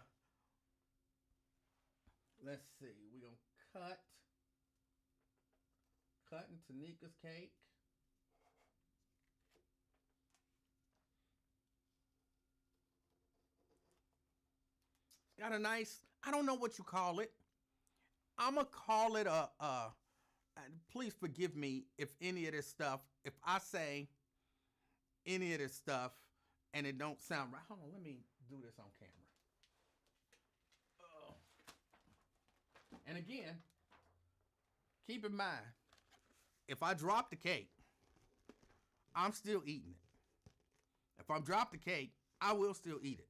let's see. We're gonna cutting Tanika's cake. Got a nice. I don't know what you call it. I'ma call it a. Please forgive me if any of this stuff. If I say any of this stuff and it don't sound right. Hold on. Let me do this on camera. And again, keep in mind, if I drop the cake, I'm still eating it. If I drop the cake, I will still eat it.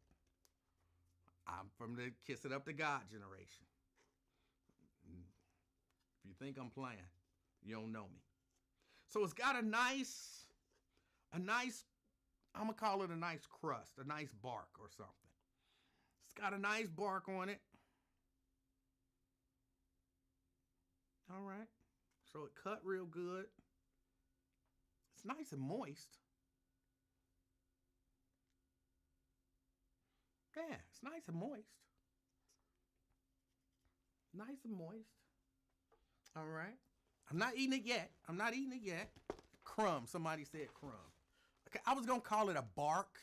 I'm from the kiss it up to God generation. If you think I'm playing, you don't know me. So it's got a nice, I'm gonna call it a nice crust, a nice bark or something. It's got a nice bark on it. All right. So it cut real good. It's nice and moist. Yeah, it's nice and moist. Nice and moist. All right. I'm not eating it yet. Crumb. Somebody said crumb. Okay, I was gonna call it a bark.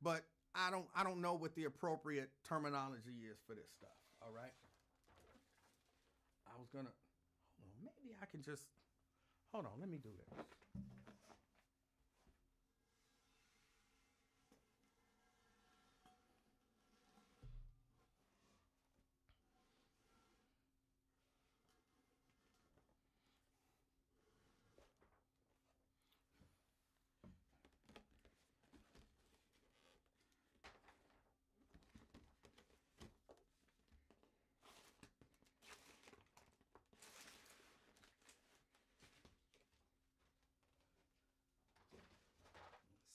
But I don't know what the appropriate terminology is for this stuff. All right. I was gonna. Hold on. Maybe I can just. Hold on. Let me do this.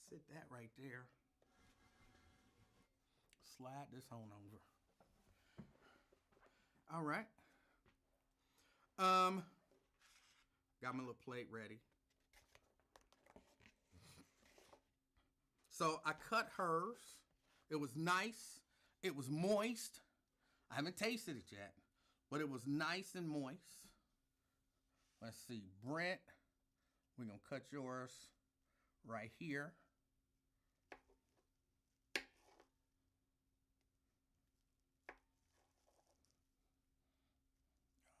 Sit that right there. Slide this on over. All right. Got my little plate ready. So I cut hers. It was nice. It was moist. I haven't tasted it yet, but it was nice and moist. Let's see, Brent, we're gonna cut yours right here.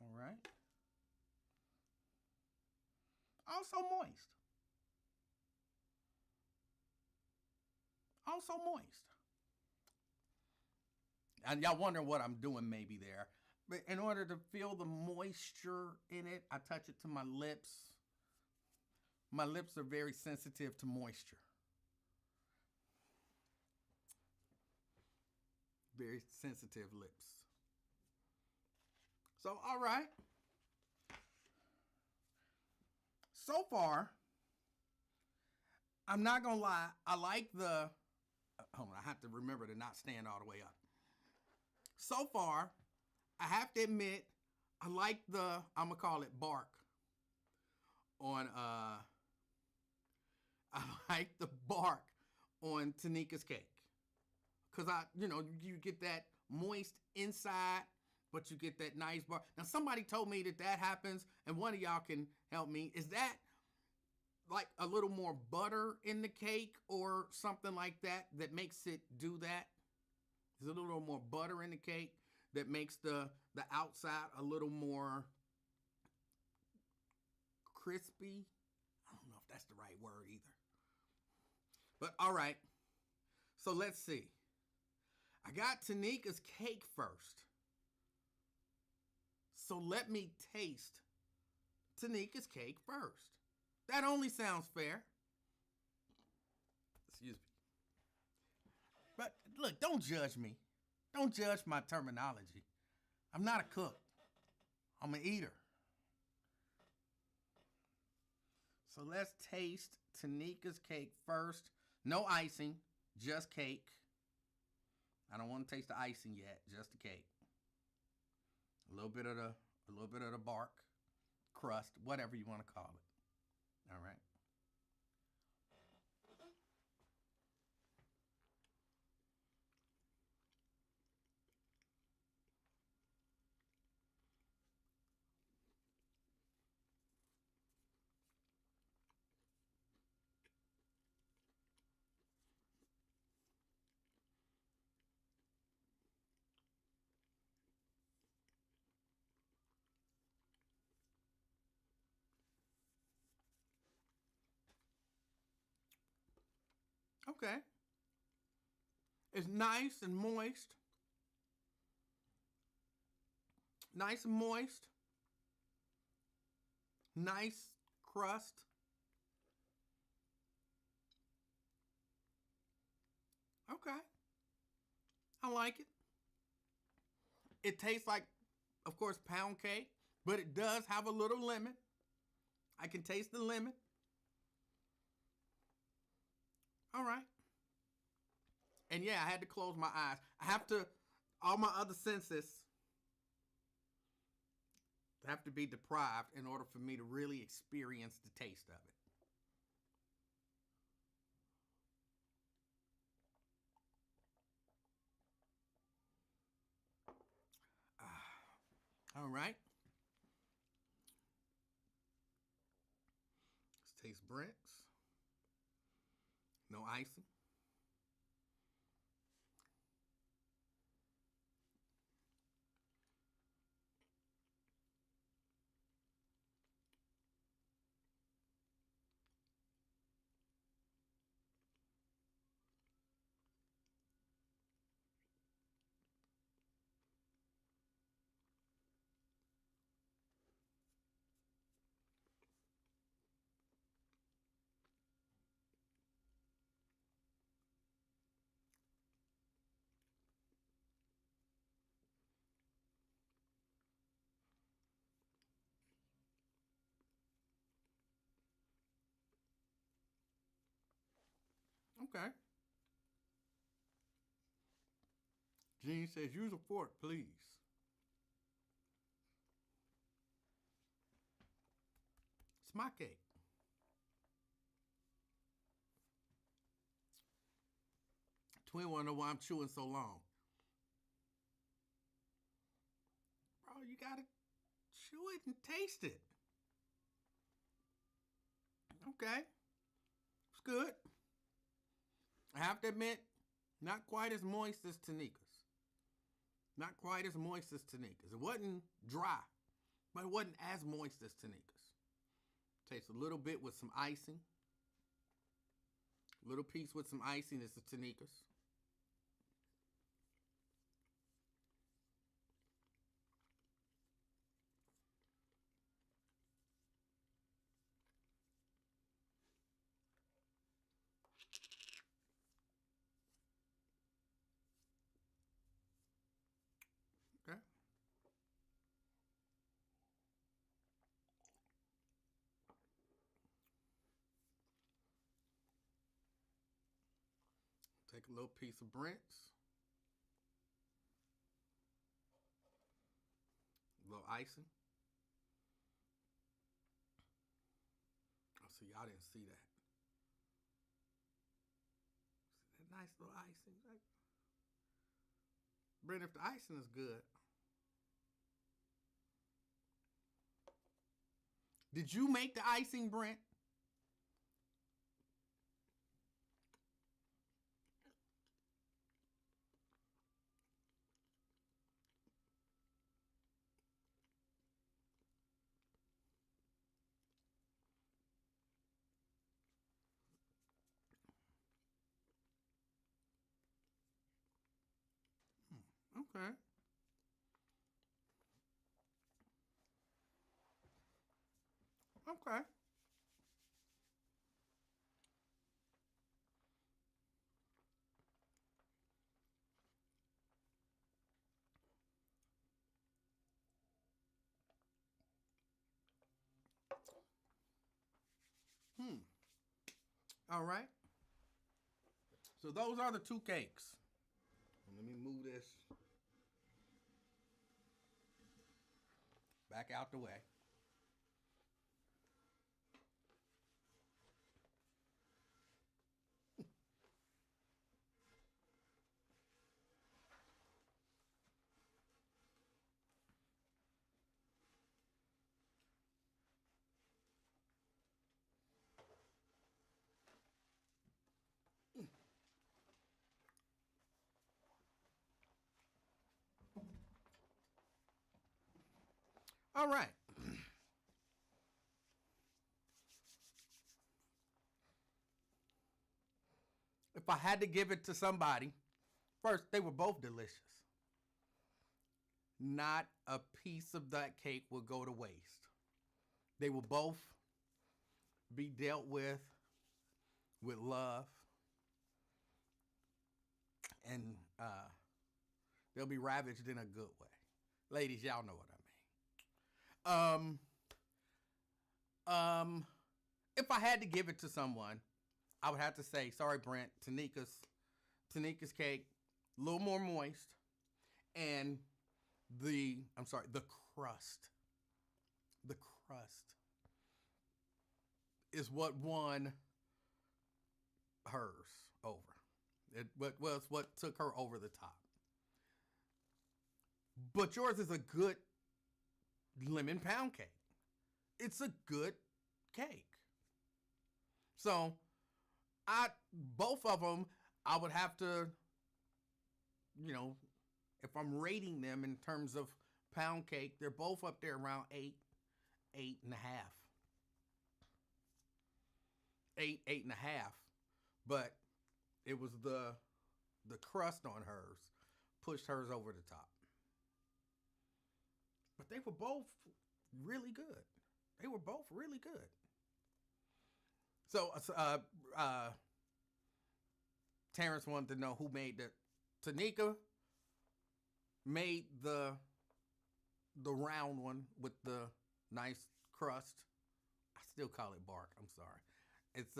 All right. Also moist. Also moist. And y'all wonder what I'm doing maybe there. But in order to feel the moisture in it, I touch it to my lips. My lips are very sensitive to moisture. Very sensitive lips. So, all right. So far, I'm not going to lie. I like the, hold on, I have to remember to not stand all the way up. So far, I have to admit, I like the, I'm going to call it bark on, I like the bark on Tanika's cake. Because you get that moist inside, but you get that nice bark. Now, somebody told me that happens, and one of y'all can help me. Is that like a little more butter in the cake or something like that makes it do that? Is a little more butter in the cake that makes the outside a little more crispy? I don't know if that's the right word either. But all right. So let's see. I got Tanika's cake first. So let me taste Tanika's cake first. That only sounds fair. Excuse me. But look, don't judge me. Don't judge my terminology. I'm not a cook. I'm an eater. So let's taste Tanika's cake first. No icing, just cake. I don't want to taste the icing yet, just the cake. A little bit of the bark, crust, whatever you want to call it. All right. Okay. It's nice and moist. Nice and moist. Nice crust. Okay. I like it. It tastes like, of course, pound cake, but it does have a little lemon. I can taste the lemon. All right. And yeah, I had to close my eyes. I have to, all my other senses have to be deprived in order for me to really experience the taste of it. All right. Let's taste Brent's. No icing. Okay. Gene says, use a fork, please. It's my cake. Twin wanna know why I'm chewing so long. Bro, you gotta chew it and taste it. Okay. It's good. I have to admit, not quite as moist as Tanika's. Not quite as moist as Tanika's. It wasn't dry, but it wasn't as moist as Tanika's. Tastes a little bit with some icing. Little piece with some icing is the Tanika's. Okay. Take a little piece of Brent's. A little icing. Oh, see, y'all didn't see that. See that nice little icing? Brent, if the icing is good. Did you make the icing, Brent? Okay. Okay. All right. So those are the two cakes. Let me move this back out the way. All right. If I had to give it to somebody, first, they were both delicious. Not a piece of that cake will go to waste. They will both be dealt with love, and they'll be ravaged in a good way. Ladies, y'all know what I mean. If I had to give it to someone, I would have to say, sorry, Brent, Tanika's cake, a little more moist, and the crust. The crust is what won hers over. It was what took her over the top. But yours is a good lemon pound cake. It's a good cake. So, both of them, I would have to, if I'm rating them in terms of pound cake, they're both up there around 8, 8.5. 8, 8.5. But it was the crust on hers pushed hers over the top. But they were both really good. They were both really good. So, Terrence wanted to know who made the. Tanika made the round one with the nice crust. I still call it bark. I'm sorry. It's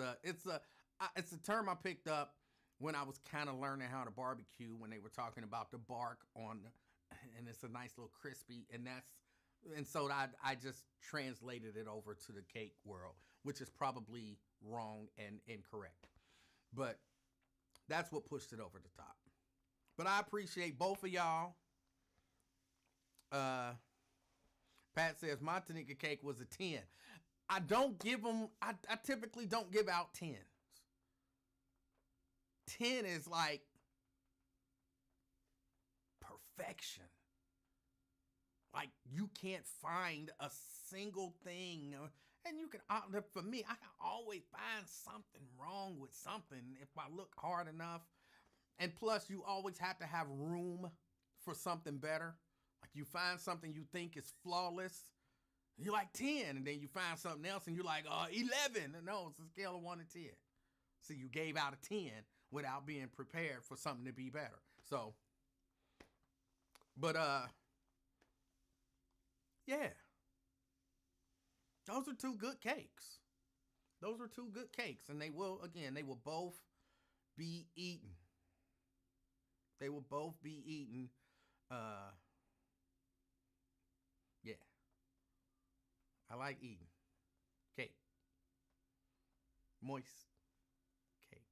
a term I picked up when I was kind of learning how to barbecue, when they were talking about the bark on, and it's a nice little crispy, and so I just translated it over to the cake world, which is probably wrong and incorrect. But that's what pushed it over the top. But I appreciate both of y'all. Pat says, my Tanika cake was a 10. I don't give them, I typically don't give out 10s. 10 is like perfection. Like, you can't find a single thing. And you can, for me, I can always find something wrong with something if I look hard enough. And plus, you always have to have room for something better. Like, you find something you think is flawless, you're like 10. And then you find something else and you're like, 11. No, it's a scale of 1 to 10. So you gave out a 10 without being prepared for something to be better. So, but, yeah. Those are two good cakes. Those are two good cakes. And they will both be eaten. They will both be eaten. Yeah. I like eating cake. Moist cake.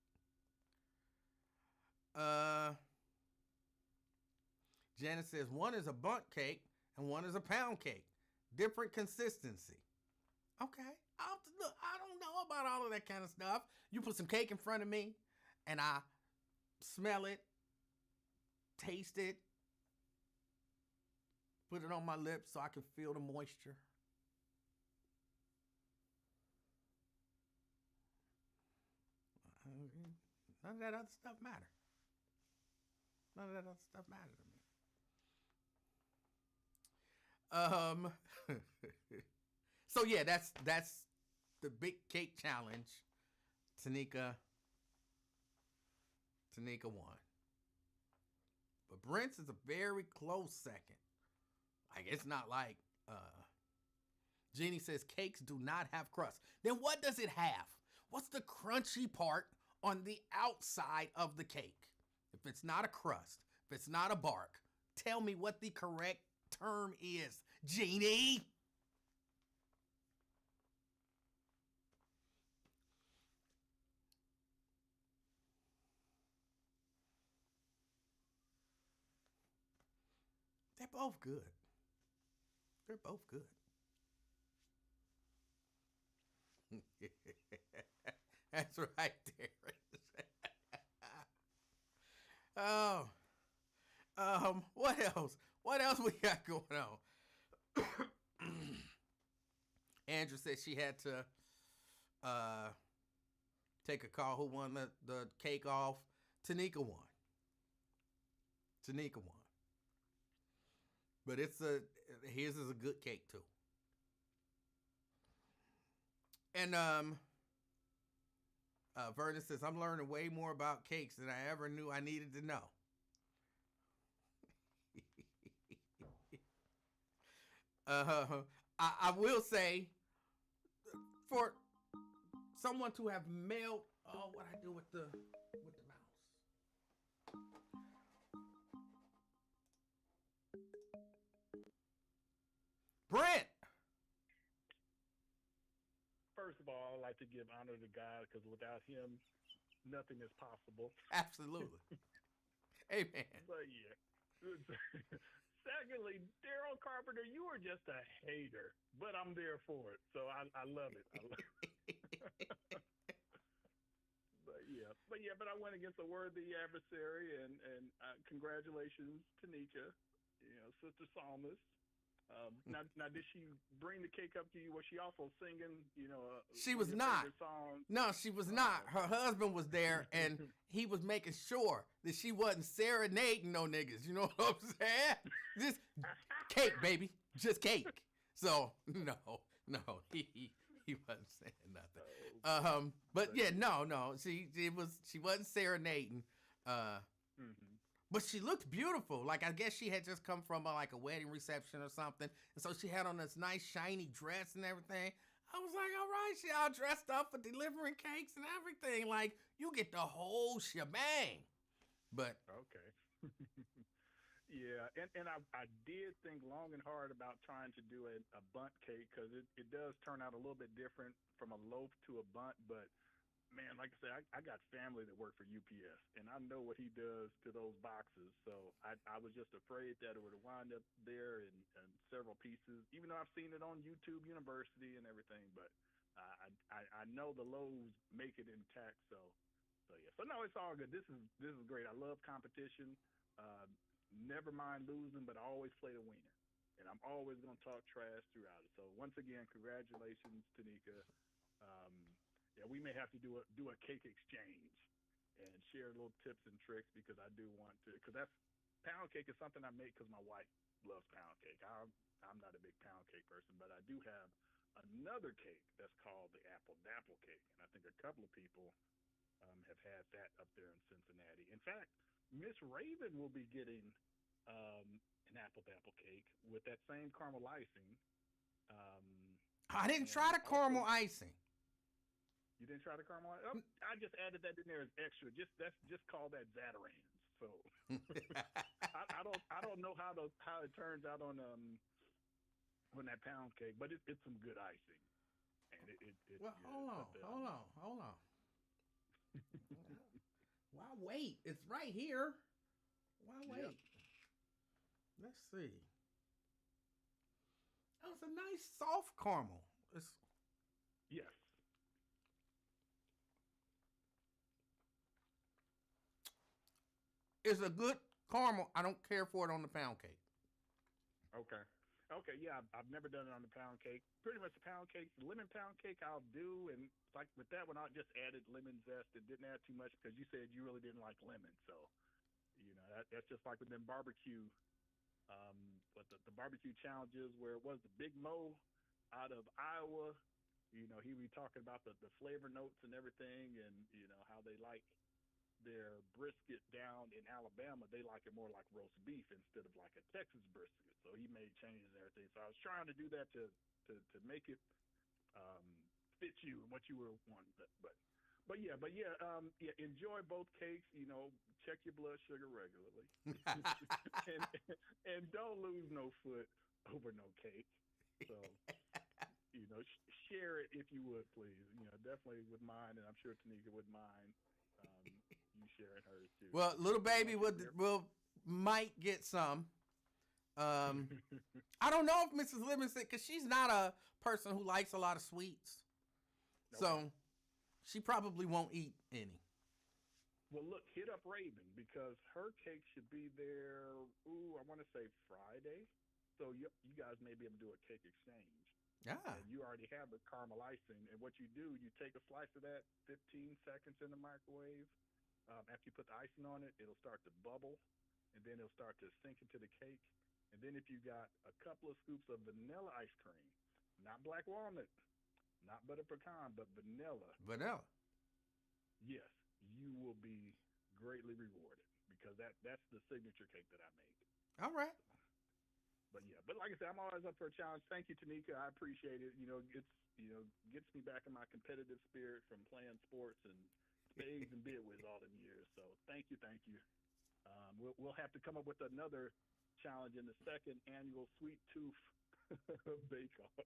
Janice says one is a bundt cake and one is a pound cake. Different consistency. Okay. Look, I don't know about all of that kind of stuff. You put some cake in front of me and I smell it, taste it, put it on my lips so I can feel the moisture. None of that other stuff matter. None of that other stuff matter to me. So yeah, that's the big cake challenge. Tanika won. But Brent's is a very close second. Like, it's not like Jeannie says cakes do not have crust. Then what does it have? What's the crunchy part on the outside of the cake? If it's not a crust, if it's not a bark, tell me what the correct term is, Jeannie. They're both good. They're both good. That's right, Darren. What else? What else we got going on? Andrew said she had to take a call. Who won the cake off? Tanika won. Tanika won. But his is a good cake too. And Vernon says, I'm learning way more about cakes than I ever knew I needed to know. I will say, for someone to have mailed, what I do with the mouse. Brent. First of all, I'd like to give honor to God because without Him, nothing is possible. Absolutely. Amen. But yeah. Secondly, Daryl Carpenter, you are just a hater, but I'm there for it, so I love it. But I went against a worthy adversary, and congratulations, Tanika, Sister Psalmist. Now, did she bring the cake up to you? Was she also singing? She was not. No, she was not. Her husband was there, and he was making sure that she wasn't serenading no niggas. You know what I'm saying? Just cake, baby, just cake. So no, he wasn't saying nothing. But yeah, no, she wasn't serenading. But she looked beautiful. Like, I guess she had just come from a wedding reception or something. And so she had on this nice shiny dress and everything. I was like, all right, she all dressed up for delivering cakes and everything. Like, you get the whole shebang. But okay. Yeah, and I did think long and hard about trying to do a bundt cake because it does turn out a little bit different from a loaf to a bundt, but man, like I said, I got family that work for UPS, and I know what he does to those boxes. So I was just afraid that it would wind up there in several pieces, even though I've seen it on YouTube University and everything. But I know the loaves make it intact. So yeah. So no, it's all good. This is great. I love competition. Never mind losing, but I always play the winner, and I'm always gonna talk trash throughout it. So once again, congratulations, Tanika. Yeah, we may have to do a cake exchange and share little tips and tricks because I do want to. Because pound cake is something I make because my wife loves pound cake. I'm not a big pound cake person, but I do have another cake that's called the apple dapple cake, and I think a couple of people have had that up there in Cincinnati. In fact, Miss Raven will be getting an apple dapple cake with that same caramel icing. I didn't try the caramel icing. You didn't try the caramel? Oh, I just added that in there as extra. Just call that Zatarans. So I don't know how it turns out on that pound cake, but it's some good icing. And well, hold on. Why wait? It's right here. Why wait? Yep. Let's see. Oh, it's a nice soft caramel. Yes. It's a good caramel. I don't care for it on the pound cake. Okay, yeah, I've never done it on the pound cake. Pretty much the pound cake, the lemon pound cake I'll do, and like with that one, I just added lemon zest and didn't add too much because you said you really didn't like lemon. So, that's just like with them barbecue, but the barbecue challenges where it was the Big Mo out of Iowa. He would be talking about the flavor notes and everything, and how they like their brisket down in Alabama. They like it more like roast beef instead of like a Texas brisket. So he made changes and everything. So I was trying to do that to make it fit you and what you were wanting. But yeah. Enjoy both cakes. Check your blood sugar regularly, and don't lose no foot over no cake. So share it if you would, please. Definitely with mine, and I'm sure Tanika would mind. You sharing hers too. Well, little baby might get some. I don't know if Mrs. Livingston, because she's not a person who likes a lot of sweets, so she probably won't eat any. Well, look, hit up Raven because her cake should be there. I want to say Friday. So you guys may be able to do a cake exchange. Ah. and you already have the caramel icing. And what you do, you take a slice of that, 15 seconds in the microwave. After you put the icing on it, it'll start to bubble, and then it'll start to sink into the cake. And then if you got a couple of scoops of vanilla ice cream, not black walnut, not butter pecan, but vanilla, Vanilla. yes, you will be greatly rewarded because that's the signature cake that I make. All right. But yeah, but like I said, I'm always up for a challenge. Thank you, Tanika. I appreciate it. Gets me back in my competitive spirit from playing sports and spades and bidwiz all them years. So thank you, thank you. We'll have to come up with another challenge in the second annual Sweet Tooth Bake Off.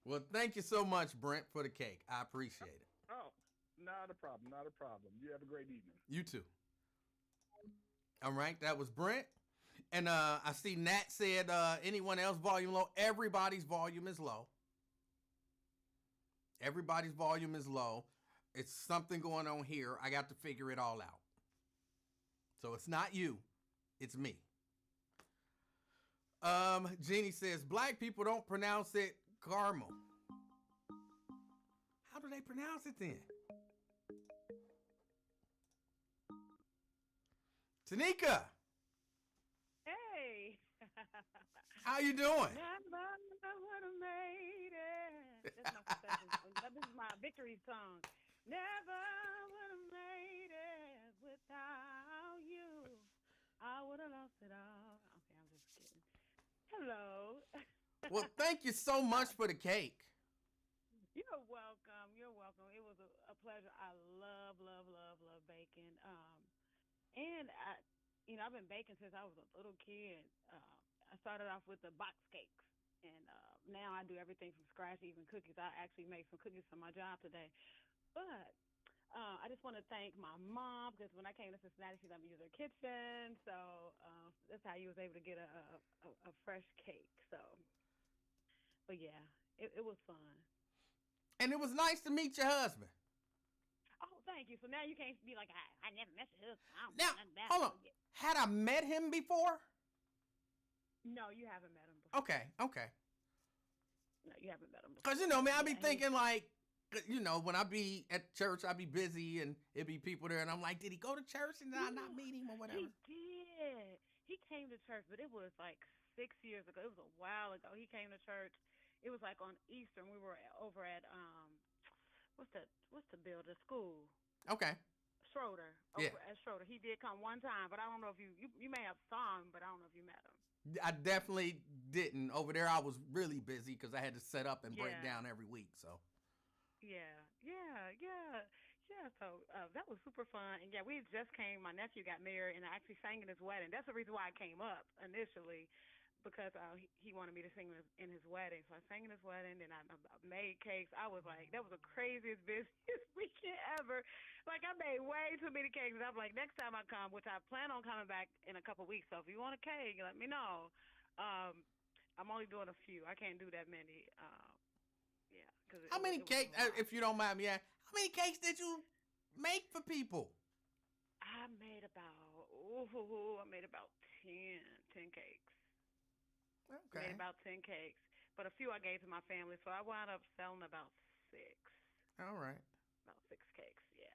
Well, thank you so much, Brent, for the cake. I appreciate it. Oh, not a problem, not a problem. You have a great evening. You too. All right, that was Brent. And I see Nat said, anyone else volume low? Everybody's volume is low. Everybody's volume is low. It's something going on here. I got to figure it all out. So it's not you. It's me. Jeannie says, black people don't pronounce it caramel. How do they pronounce it then? Tanika, Hey. how you doing? Never would have made it. This is my victory song. Never would have made it without you. I would have lost it all. Okay, I'm just kidding. Hello. Well, thank you so much for the cake. You're welcome. You're welcome. It was a pleasure. I love baking. And I've been baking since I was a little kid. I started off with the box cakes, and now I do everything from scratch, even cookies. I actually made some cookies for my job today. But I just want to thank my mom because when I came to Cincinnati, she let me use her kitchen. So that's how you was able to get a fresh cake. So, but yeah, it was fun. And it was nice to meet your husband. Oh, thank you. So now you can't be like, I never met your husband. I don't Now, know nothing about hold on. him. Had I met him before? No, you haven't met him before. Okay. No, you haven't met him before. Because, I be Yeah, thinking like, when I be at church, I be busy and it be people there. And I'm like, did he go to church and did I not meet him or whatever? He did. He came to church, but it was like 6 years ago. It was a while ago. He came to church. It was like on Easter, and we were over at what's the building? School. Okay. Schroeder. Yeah. Over at Schroeder. He did come one time, but I don't know if you may have saw him, but I don't know if you met him. I definitely didn't. Over there, I was really busy because I had to set up and break Yeah. down every week. So. Yeah. So that was super fun, and yeah, we just came. My nephew got married, and I actually sang in his wedding. That's the reason why I came up initially, because he wanted me to sing in his wedding. So I sang in his wedding, and I made cakes. I was like, that was the craziest busiest weekend ever. Like I made way too many cakes, and I'm like, next time I come, which I plan on coming back in a couple weeks. So if you want a cake, let me know. I'm only doing a few. I can't do that many. Yeah. How many cakes, if you don't mind me asking, how many cakes did you make for people? I made about 10 cakes. Okay. Made about 10 cakes, but a few I gave to my family, so I wound up selling about 6. All right. About 6 cakes, yeah.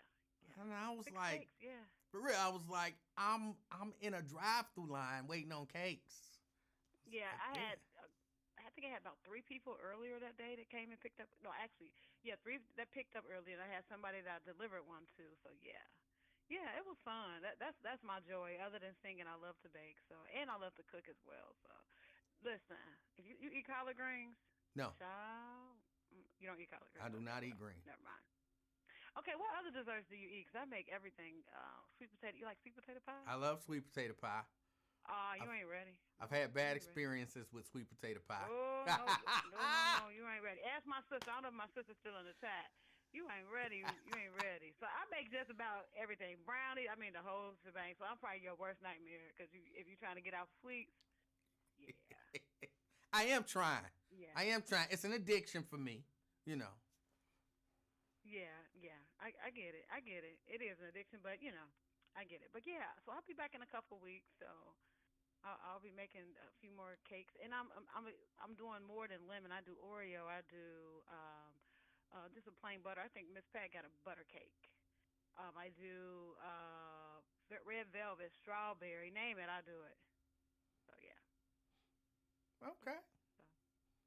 And I was 6 like, cakes, yeah. for real, I was like, I'm in a drive-through line waiting on cakes. Yeah, Like, I think I had about 3 people earlier that day that came and picked up. No, actually, yeah, 3 that picked up earlier, and I had somebody that I delivered one to. So yeah, it was fun. That's my joy. Other than singing, I love to bake. So and I love to cook as well. So listen, if you eat collard greens, No, child, you don't eat collard greens. I do Okay, not eat well, green. Never mind. Okay, what other desserts do you eat? Because I make everything. Sweet potato. You like sweet potato pie? I love sweet potato pie. You ain't ready. I've had bad You ain't ready. experiences with sweet potato pie. Oh, no, you ain't ready. Ask my sister. I don't know if my sister's still in the chat. You ain't ready. You ain't ready. So I make just about everything. Brownie, I mean the whole shebang. So I'm probably your worst nightmare because if you're trying to get off sweets, yeah. I am trying. Yeah. I am trying. It's an addiction for me, Yeah. I get it. I get it. It is an addiction, but I get it. But yeah, so I'll be back in a couple of weeks. So I'll be making a few more cakes, and I'm doing more than lemon. I do Oreo. I do just a plain butter. I think Miss Pat got a butter cake. I do red velvet, strawberry. Name it, I do it. So yeah. Okay. So,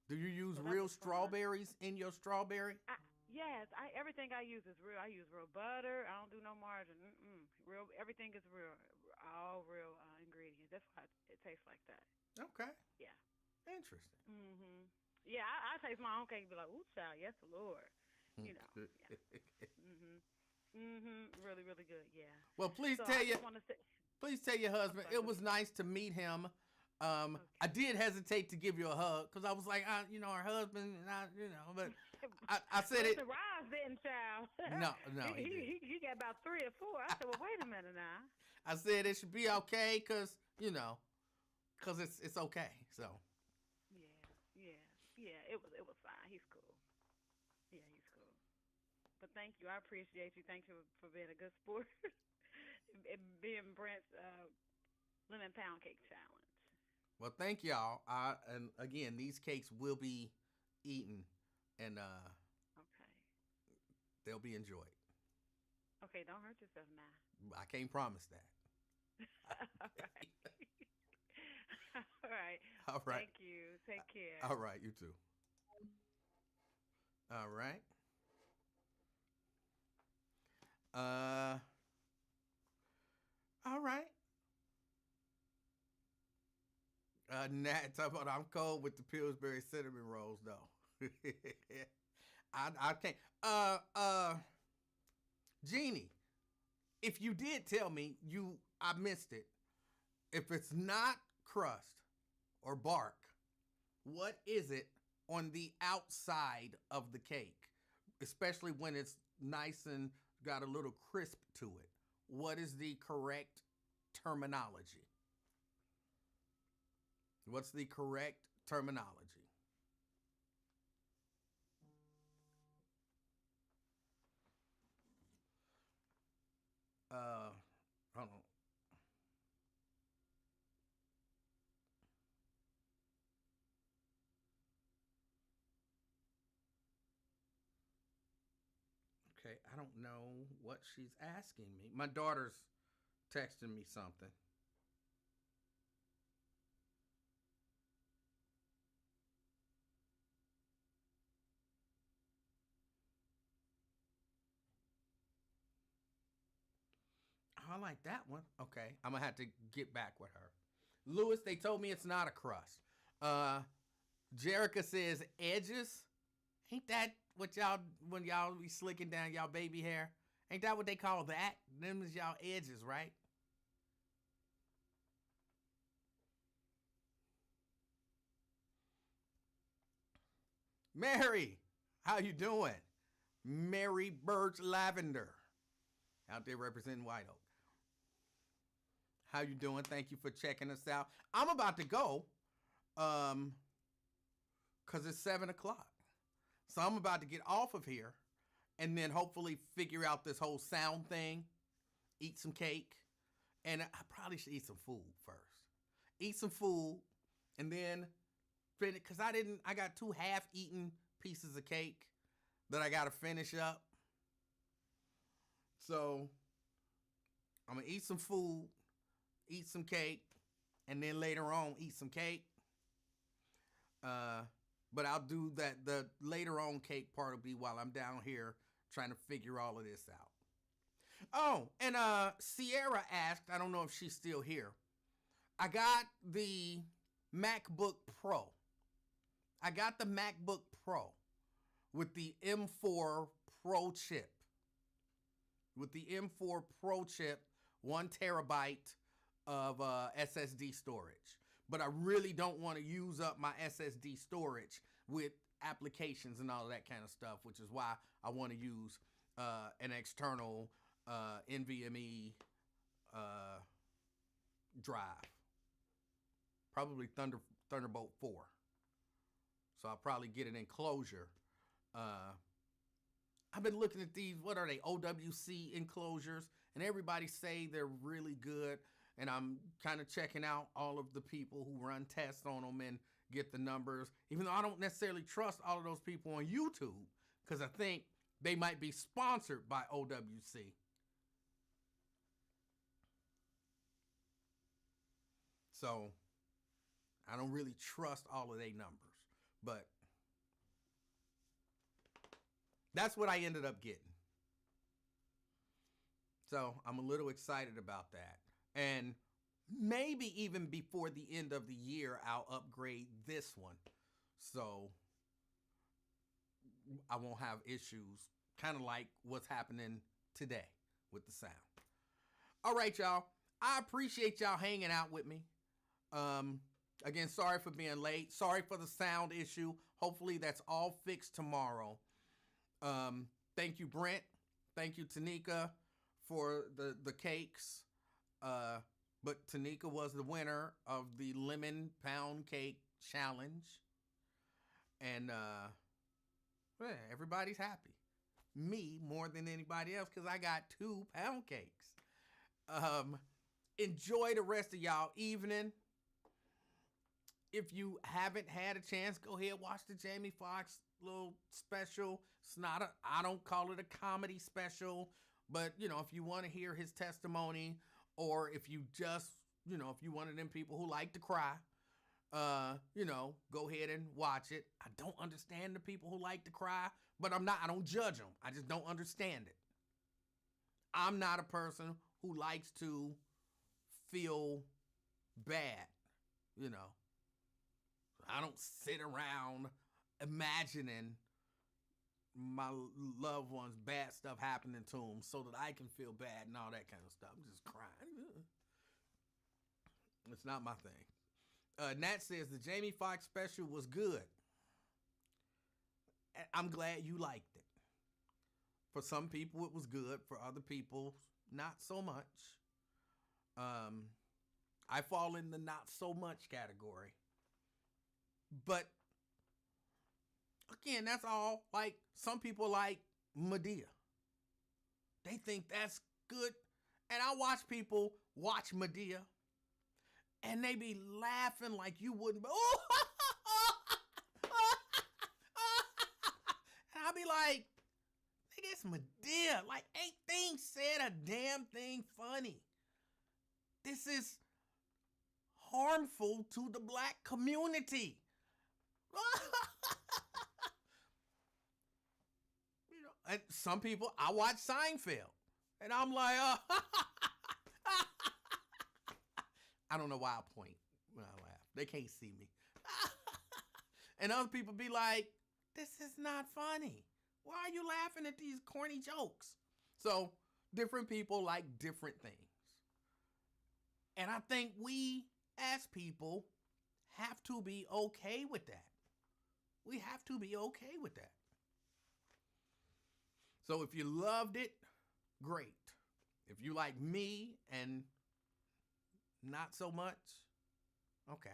Do you use so that real was fun. strawberries in your strawberry? Yes, everything I use is real. I use real butter. I don't do no margarine. Real, everything is real. All real ingredients. That's why it tastes like that. Okay. Yeah. Interesting. Yeah, I taste my own cake and be like, ooh, child, yes, Lord. You know. Yeah. Really, really good. Yeah. Well, please So tell I you. just want to say, Please tell your husband sorry, it go was ahead. nice to meet him. I Okay. did hesitate to give you a hug because I was like, our husband, and but I said it. Listen, Roz didn't, child. No, no, he didn't. he got about 3 or 4. I said, well, wait a minute now. I said it should be okay because it's okay. So Yeah. It was fine. He's cool. Yeah, he's cool. But thank you. I appreciate you. Thank you for being a good sport and being Brent's lemon pound cake challenge. well, thank y'all. And again, these cakes will be eaten and Okay. they'll be enjoyed. Okay, don't hurt yourself now. I can't promise that. All right. All right. All right. Thank you. Take care. All right, you too. All right. All right. Nat, talk about I'm cold with the Pillsbury cinnamon rolls though. I can't. Jeannie, if you did tell me I missed it. If it's not crust or bark, what is it on the outside of the cake? Especially when it's nice and got a little crisp to it. What is the correct terminology? What's the correct terminology? Hold on. Okay, I don't know what she's asking me. My daughter's texting me something. I like that one. Okay, I'm gonna have to get back with her. Lewis, they told me it's not a crust. Jerica says edges. Ain't that what y'all when y'all be slicking down y'all baby hair? Ain't that what they call that? Them is y'all edges, right? Mary, how you doing? Mary Birch Lavender, out there representing White Oak. How you doing? Thank you for checking us out. I'm about to go, cause it's 7 o'clock. So I'm about to get off of here, and then hopefully figure out this whole sound thing. Eat some cake, and I probably should eat some food first. Eat some food, and then finish. Cause I got 2 half-eaten pieces of cake that I gotta finish up. So I'm gonna eat some food, eat some cake, and then later on eat some cake. But I'll do that. The later on cake part will be while I'm down here trying to figure all of this out. Oh, and Sierra asked, I don't know if she's still here. I got the MacBook Pro. I got the MacBook Pro with the M4 Pro chip. With the M4 Pro chip, 1 terabyte of SSD storage. But I really don't want to use up my SSD storage with applications and all of that kind of stuff, which is why I want to use an external NVMe drive. Probably Thunderbolt 4. So I'll probably get an enclosure. I've been looking at these, what are they, OWC enclosures, and everybody say they're really good. and I'm kind of checking out all of the people who run tests on them and get the numbers, even though I don't necessarily trust all of those people on YouTube because I think they might be sponsored by OWC. So I don't really trust all of their numbers, but that's what I ended up getting. So I'm a little excited about that. And maybe even before the end of the year, I'll upgrade this one. So I won't have issues, kind of like what's happening today with the sound. All right, y'all. I appreciate y'all hanging out with me. Again, sorry for being late. Sorry for the sound issue. Hopefully that's all fixed tomorrow. Thank you, Brent. Thank you, Tanika, for the cakes. But Tanika was the winner of the lemon pound cake challenge. And everybody's happy. Me more than anybody else because I got 2 pound cakes. Enjoy the rest of y'all evening. If you haven't had a chance, go ahead, watch the Jamie Foxx little special. It's not I don't call it a comedy special, but if you want to hear his testimony, or if you just, if you one of them people who like to cry, go ahead and watch it. I don't understand the people who like to cry, but I don't judge them. I just don't understand it. I'm not a person who likes to feel bad, I don't sit around imagining my loved ones bad stuff happening to them so that I can feel bad and all that kind of stuff. I'm just crying. It's not my thing. Nat says the Jamie Foxx special was good. I'm glad you liked it. For some people, it was good. For other people, not so much. I fall in the not so much category. But again, that's all. Like, some people like Madea. They think that's good. And I watch people watch Madea, and they be laughing like you wouldn't. And I'll be like, nigga, it's Madea. Like, ain't thing said a damn thing funny. This is harmful to the black community. And some people, I watch Seinfeld, and I'm like, I don't know why I point when I laugh. They can't see me. And other people be like, this is not funny. Why are you laughing at these corny jokes? So different people like different things. And I think we, as people, have to be okay with that. We have to be okay with that. So if you loved it, great. If you like me and not so much, okay.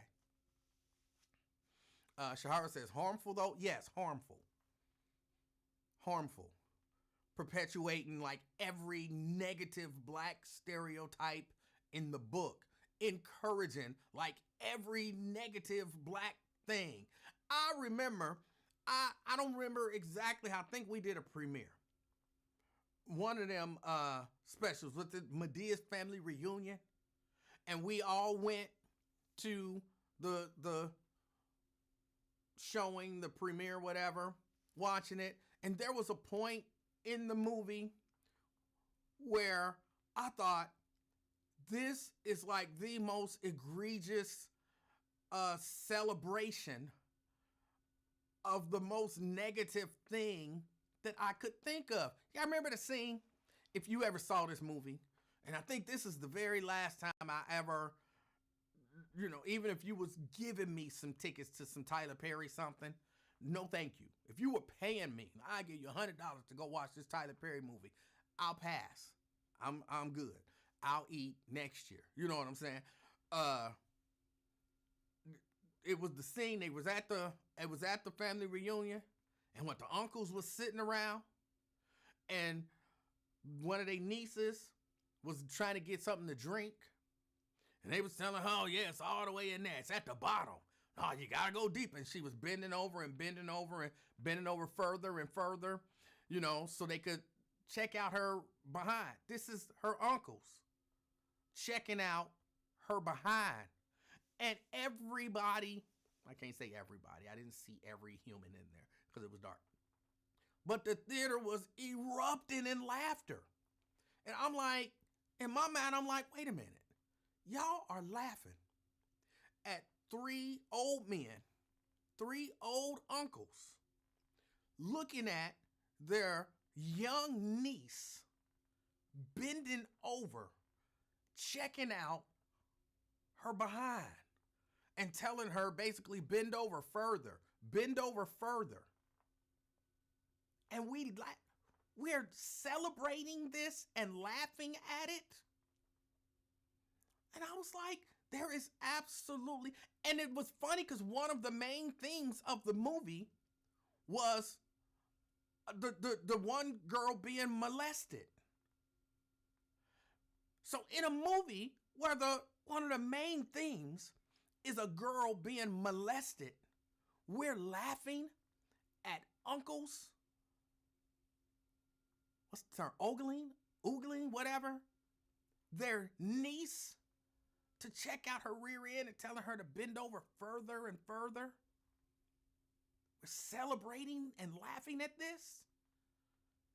Shahara says, harmful though? Yes, harmful. Harmful. Perpetuating like every negative black stereotype in the book. Encouraging like every negative black thing. I remember, I don't remember exactly how, I think we did a premiere. One of them specials with the Medea's family reunion. And we all went to the showing, the premiere, whatever, watching it. And there was a point in the movie where I thought, this is like the most egregious celebration of the most negative thing that I could think of. Y'all remember the scene? If you ever saw this movie, and I think this is the very last time I ever, even if you was giving me some tickets to some Tyler Perry something, no thank you. If you were paying me, I give you $100 to go watch this Tyler Perry movie, I'll pass. I'm good. I'll eat next year. You know what I'm saying? It was the scene. It was at the family reunion, and what the uncles was sitting around, and one of their nieces was trying to get something to drink, And they was telling her, oh, yeah, it's all the way in there. It's at the bottom. Oh, you got to go deep. And she was bending over and bending over and bending over further and further, you know, so they could check out her behind. This is her uncles checking out her behind. And everybody, I can't say everybody. I didn't see every human in there because it was dark. But the theater was erupting in laughter. And I'm like, in my mind, I'm like, wait a minute. Y'all are laughing at three old men, three old uncles, looking at their young niece bending over, checking out her behind, and telling her basically bend over further, bend over further. And we're celebrating this and laughing at it. And I was like, there is absolutely, and it was funny because one of the main themes of the movie was the one girl being molested. So in a movie where one of the main themes is a girl being molested, we're laughing at uncles, what's the term, oogling, whatever, their niece, to check out her rear end and telling her to bend over further and further. We're celebrating and laughing at this.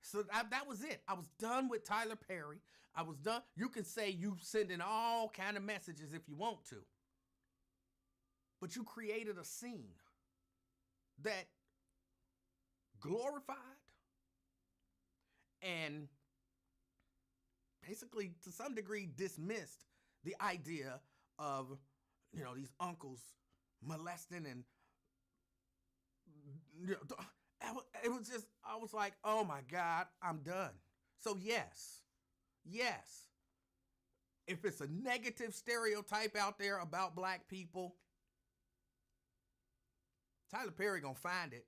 So that was it. I was done with Tyler Perry. I was done. You can say you sending all kind of messages if you want to. But you created a scene that glorified and basically to some degree dismissed the idea of, you know, these uncles molesting and, you know, it was just, I was like, oh my God, I'm done. So yes, if it's a negative stereotype out there about black people, Tyler Perry gonna find it,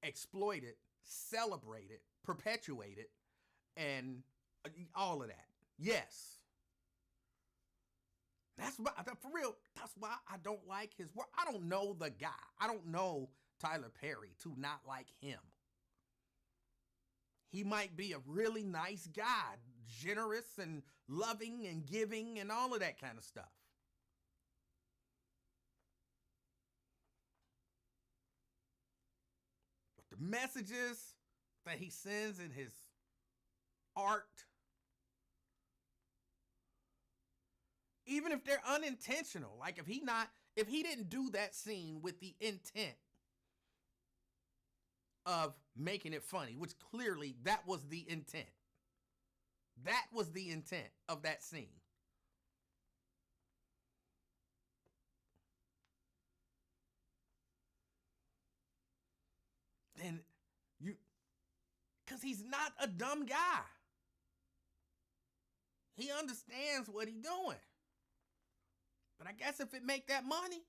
exploit it, celebrate it, perpetuate it, and all of that. Yes. That's why, for real, that's why I don't like his work. I don't know the guy. I don't know Tyler Perry to not like him. He might be a really nice guy, generous and loving and giving and all of that kind of stuff. But the messages that he sends in his art, even if they're unintentional, like if he didn't do that scene with the intent of making it funny, which clearly that was the intent. That was the intent of that scene. Then because he's not a dumb guy. He understands what he's doing. But I guess if it make that money,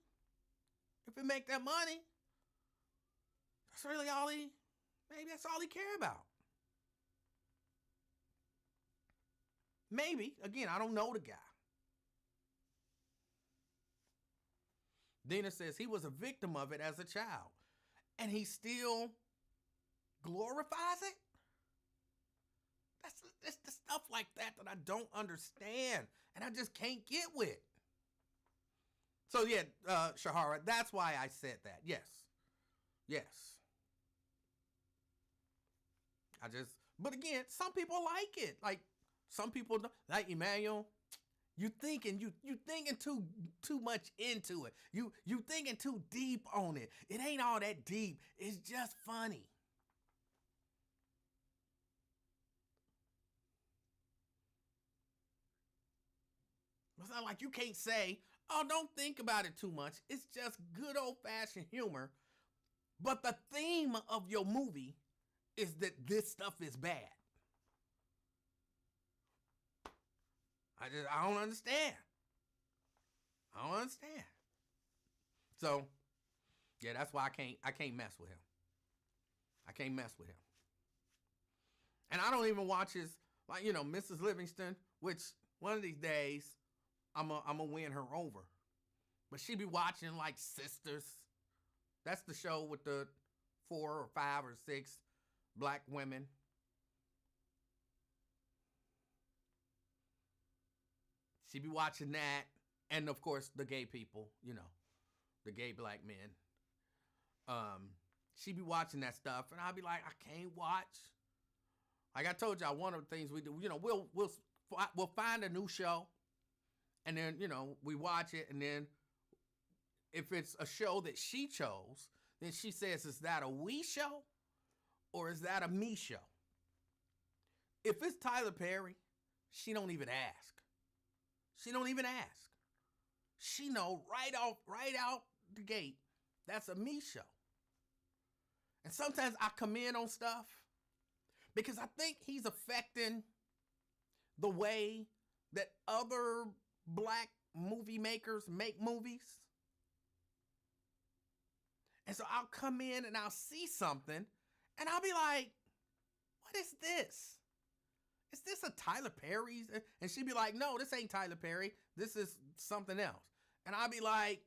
that's really maybe that's all he care about. Maybe. Again, I don't know the guy. Dina says he was a victim of it as a child. And he still glorifies it? That's the stuff like that I don't understand. And I just can't get with. So yeah, Shahara, that's why I said that. Yes. But again, some people like it. Like some people don't. Like Emanuel, you thinking too much into it. You thinking too deep on it. It ain't all that deep. It's just funny. It's not like you can't say, oh, don't think about it too much. It's just good old-fashioned humor. But the theme of your movie is that this stuff is bad. I don't understand. So, yeah, that's why I can't mess with him. And I don't even watch his, like, you know, Mrs. Livingston, which one of these days, I'm gonna win her over. But she be watching like Sisters. That's the show with the 4 or 5 or 6 black women. She be watching that. And of course, the gay people, the gay black men. She be watching that stuff. And I'll be like, I can't watch. Like I told y'all, one of the things we do, we'll find a new show. And then, we watch it. And then if it's a show that she chose, then she says, is that a we show or is that a me show? If it's Tyler Perry, she don't even ask. She don't even ask. She know right out the gate, that's a me show. And sometimes I come in on stuff because I think he's affecting the way that other black movie makers make movies. And so I'll come in and I'll see something and I'll be like, what is this? Is this a Tyler Perry's? And she'd be like, no, this ain't Tyler Perry. This is something else. And I'll be like,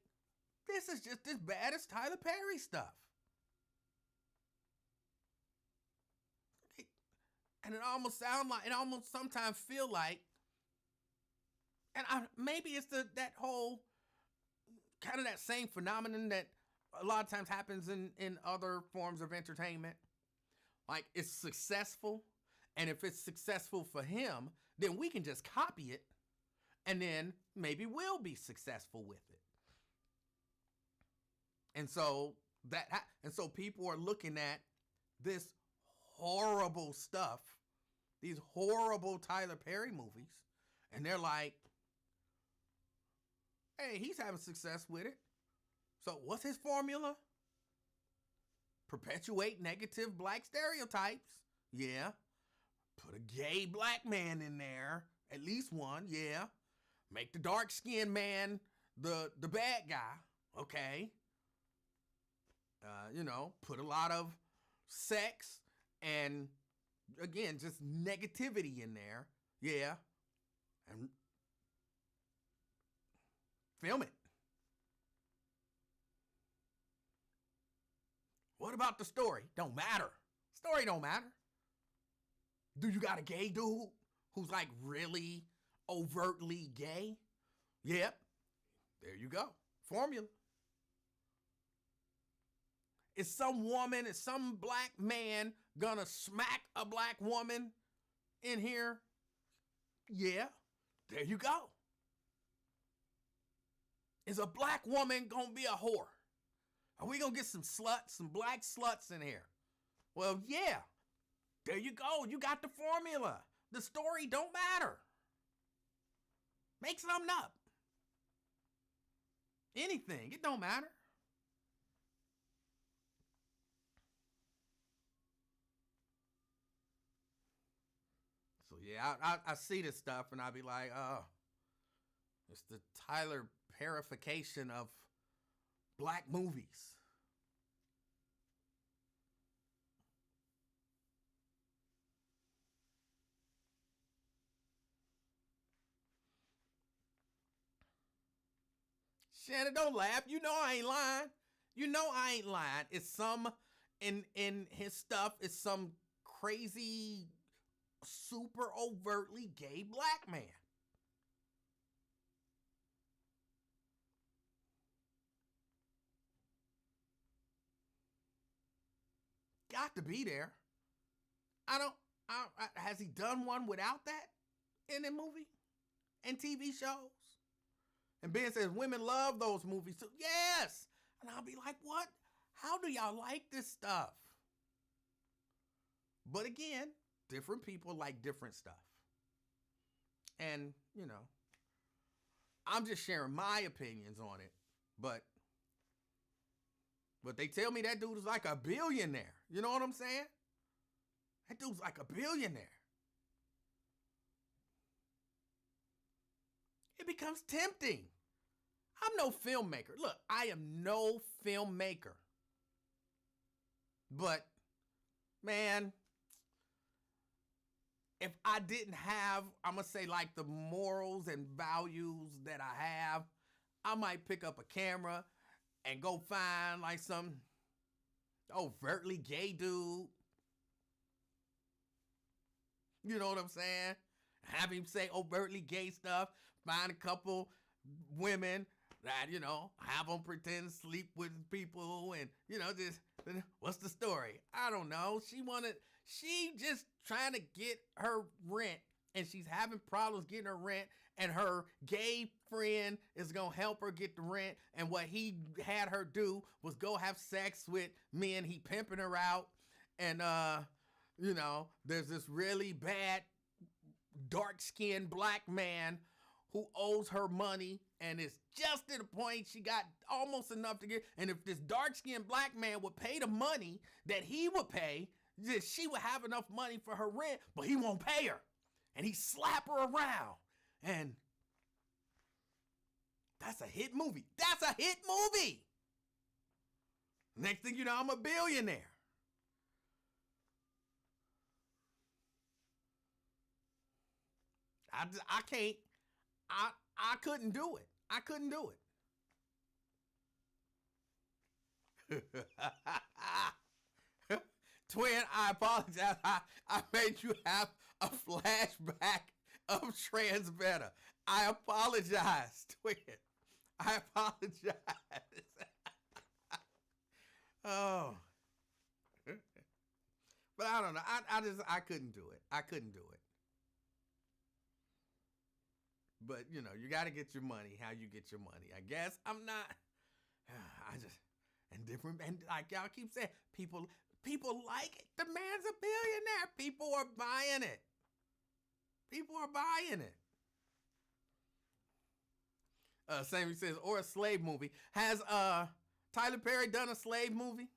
this is just as bad as Tyler Perry stuff. And it almost sometimes feel like, and maybe it's that whole kind of that same phenomenon that a lot of times happens in other forms of entertainment. Like it's successful. And if it's successful for him, then we can just copy it. And then maybe we'll be successful with it. And so people are looking at this horrible stuff, these horrible Tyler Perry movies, and they're like, hey, he's having success with it. So what's his formula? Perpetuate negative black stereotypes. Yeah. Put a gay black man in there. At least one, yeah. Make the dark-skinned man the bad guy. Okay. Put a lot of sex and, again, just negativity in there. Yeah. And film it. What about the story? Don't matter. Story don't matter. Do you got a gay dude who's like really overtly gay? Yep. There you go. Formula. Is some black man gonna smack a black woman in here? Yeah. There you go. Is a black woman gonna be a whore? Are we gonna get some black sluts in here? Well, yeah. There you go. You got the formula. The story don't matter. Make something up. Anything. It don't matter. So yeah, I see this stuff and I'll be like, oh, it's the Tyler Perrification of black movies. Shannon, don't laugh. You know I ain't lying. You know I ain't lying. It's some, in his stuff, it's some crazy, super overtly gay black man. Got to be there. Has he done one without that in the movie and TV shows? And Ben says, women love those movies too. Yes. And I'll be like, what? How do y'all like this stuff? But again, different people like different stuff. And, I'm just sharing my opinions on it. But they tell me that dude is like a billionaire. You know what I'm saying? That dude's like a billionaire. It becomes tempting. I'm no filmmaker. Look, I am no filmmaker. But, man, if I didn't have, I'm going to say like the morals and values that I have, I might pick up a camera and go find like some overtly gay dude. You know what I'm saying? Have him say overtly gay stuff. Find a couple women that, have them pretend to sleep with people and, just, what's the story? I don't know. She just trying to get her rent and she's having problems getting her rent and her gay friend is going to help her get the rent. And what he had her do was go have sex with men. He pimping her out. And, there's this really bad dark-skinned black man who owes her money and it's just to the point she got almost enough to get. And if this dark-skinned black man would pay the money that he would pay, she would have enough money for her rent, but he won't pay her. And he slap her around. And that's a hit movie. That's a hit movie. Next thing you know, I'm a billionaire. I can't. I couldn't do it. I couldn't do it. Twin, I apologize. I made you have a flashback of Transveta. I apologize, Twin. I apologize. Oh. But I don't know. I couldn't do it. I couldn't do it. But, you got to get your money how you get your money. I guess I'm not. And like y'all keep saying, people like it. The man's a billionaire. People are buying it. People are buying it. Sammy says, or a slave movie. Has Tyler Perry done a slave movie?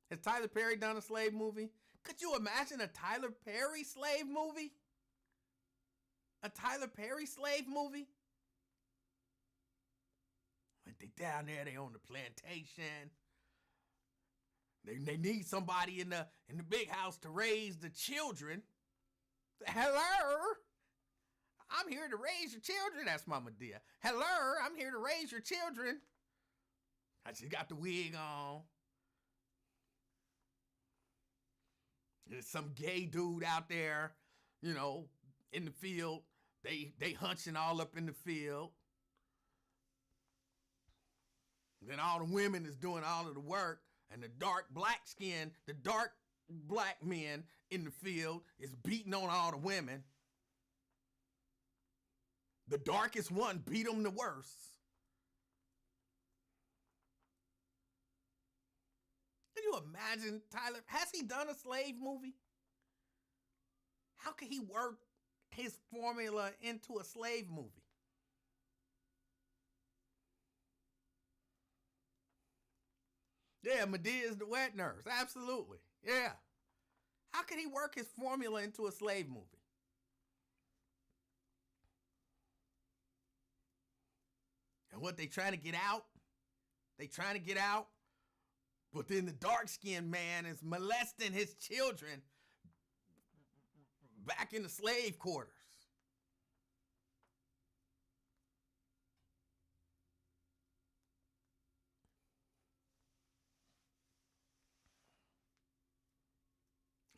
Has Tyler Perry done a slave movie? Could you imagine a Tyler Perry slave movie? A Tyler Perry slave movie? Like they down there, they on the plantation. They need somebody in the big house to raise the children. Hello? I'm here to raise your children. That's Mama Dia. Hello, I'm here to raise your children. She got the wig on. There's some gay dude out there, in the field. They hunching all up in the field. Then all the women is doing all of the work, and the dark black men in the field is beating on all the women. The darkest one beat them the worst. Can you imagine, Tyler? Has he done a slave movie? How can he work his formula into a slave movie? Yeah, Medea is the wet nurse. Absolutely. Yeah. How can he work his formula into a slave movie? And what, they trying to get out? They trying to get out? But then the dark-skinned man is molesting his children back in the slave quarters.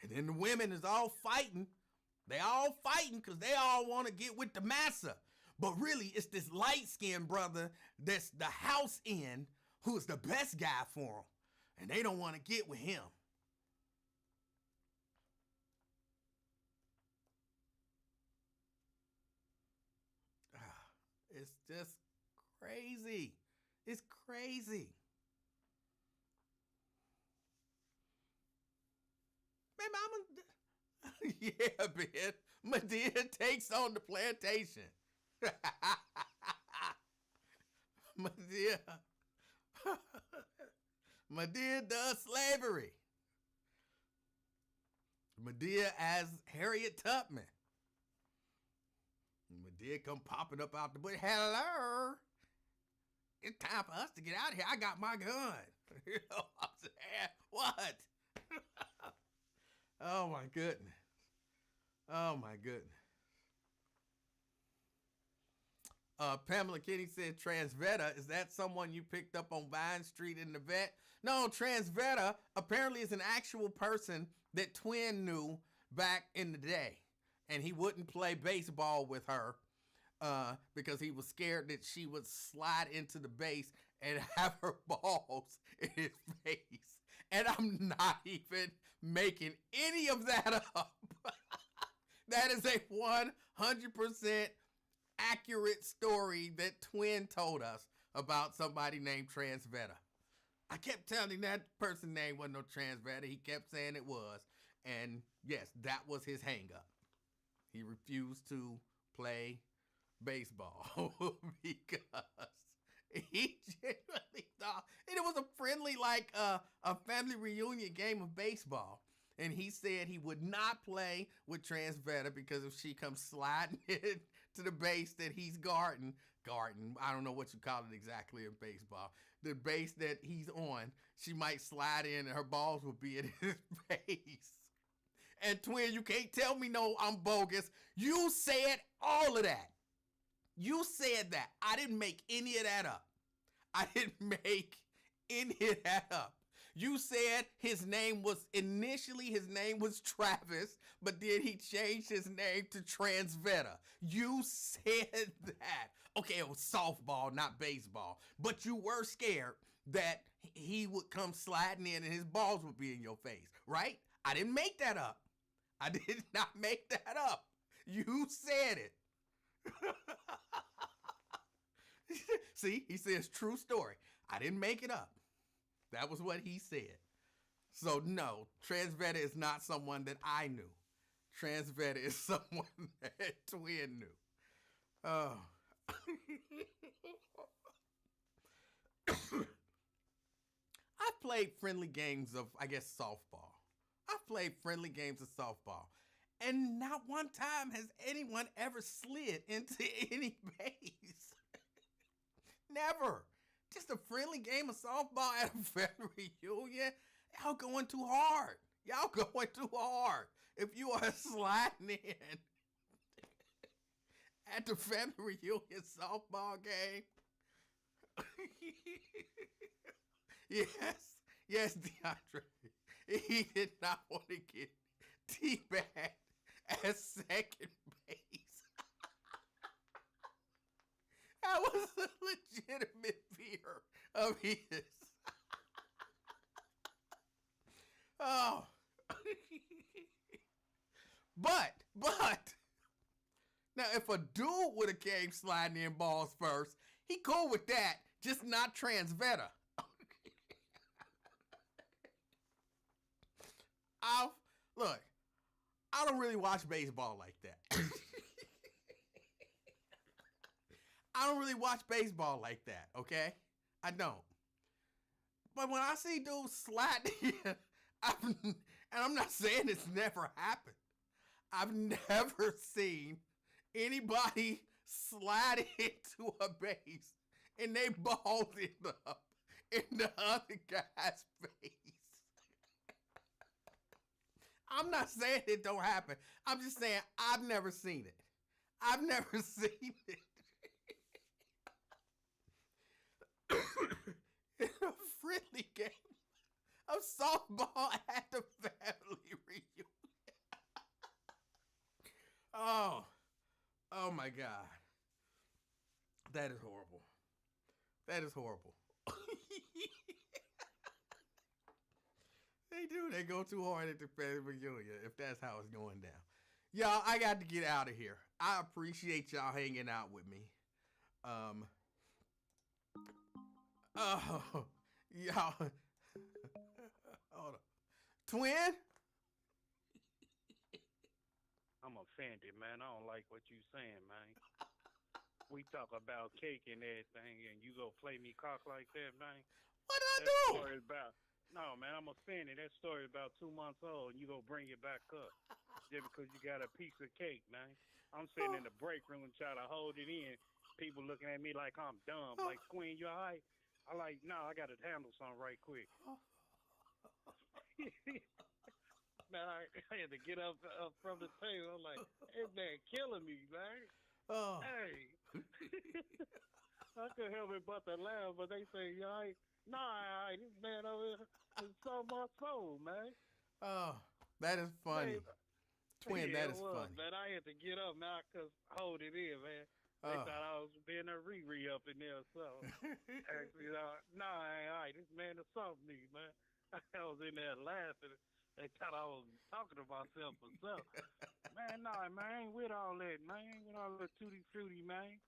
And then the women is all fighting. They all fighting because they all want to get with the massa. But really, it's this light-skinned brother that's the house in who's the best guy for them. And they don't want to get with him. It's just crazy. It's crazy. Man, Mama, yeah, man. Medea takes on the plantation. Medea. Medea does slavery. Medea as Harriet Tubman. Medea come popping up out the bush. Hello. It's time for us to get out of here. I got my gun. I'm saying, what? Oh my goodness. Oh my goodness. Pamela Kenny said Transveta, is that someone you picked up on Vine Street in the vet? No, Transveta apparently is an actual person that Twin knew back in the day. And he wouldn't play baseball with her because he was scared that she would slide into the base and have her balls in his face. And I'm not even making any of that up. That is a 100% accurate story that Twin told us about somebody named Transveta. I kept telling him that person's name wasn't no Transveta. He kept saying it was. And yes, that was his hang up. He refused to play baseball because he genuinely thought, and it was a friendly, like a family reunion game of baseball. And he said he would not play with Transveta because if she comes sliding in to the base that he's guarding, I don't know what you call it exactly in baseball, the base that he's on, she might slide in and her balls will be in his face. And Twin, you can't tell me no, I'm bogus. You said all of that. You said that. I didn't make any of that up. I didn't make any of that up. You said his name was Travis, but then he changed his name to Transveta. You said that. Okay, it was softball, not baseball. But you were scared that he would come sliding in and his balls would be in your face, right? I didn't make that up. I did not make that up. You said it. See, he says true story. I didn't make it up. That was what he said. So no, Transveta is not someone that I knew. Transveta is someone that Twin knew. Oh. I've played friendly games of, I guess, softball. I've played friendly games of softball. And not one time has anyone ever slid into any base. Never. Just a friendly game of softball at a family reunion. Y'all going too hard. Y'all going too hard. If you are sliding in at the family reunion softball game. Yes, DeAndre. He did not want to get teabagged at second base. That was a legitimate fear of his. Oh. But, now if a dude would have came sliding in balls first, he cool with that, just not Transveta. Look, I don't really watch baseball like that. I don't really watch baseball like that, okay? I don't. But when I see dudes slide in, and I'm not saying it's never happened. I've never seen anybody slide into a base and they balls end up in the other guy's face. I'm not saying it don't happen. I'm just saying I've never seen it. I've never seen it. In a friendly game of softball at the family reunion. Oh my God. That is horrible. That is horrible. They do. They go too hard at the family reunion if that's how it's going down. Y'all, I got to get out of here. I appreciate y'all hanging out with me. Y'all. Hold on. Twin? I'm offended, man. I don't like what you saying, man. We talk about cake and everything, and you go play me cock like that, man. What did I That do? story about, no, man, I'm offended. That story about 2 months old, and you go bring it back up just because you got a piece of cake, man. I'm sitting in the break room trying to hold it in. People looking at me like I'm dumb. Like, Queen, you all right? I like, no, I got to handle something right quick. man, I had to get up from the table. I'm like, this man killing me, man. Oh. Hey. I couldn't help it but to laugh, but they say, nah, this man over here is so my soul, man. Oh, that is funny. Man, Twin, yeah, that it is was, funny. man. I had to get up, man. I could hold it in, man. They Oh. thought I was being a Riri up in there, so. Actually, nah, all right, this man is something, me, man. I was in there laughing. They thought I was talking to myself or something. Man, nah, man, I ain't with all that, man. I ain't with all that tutti frutti, man.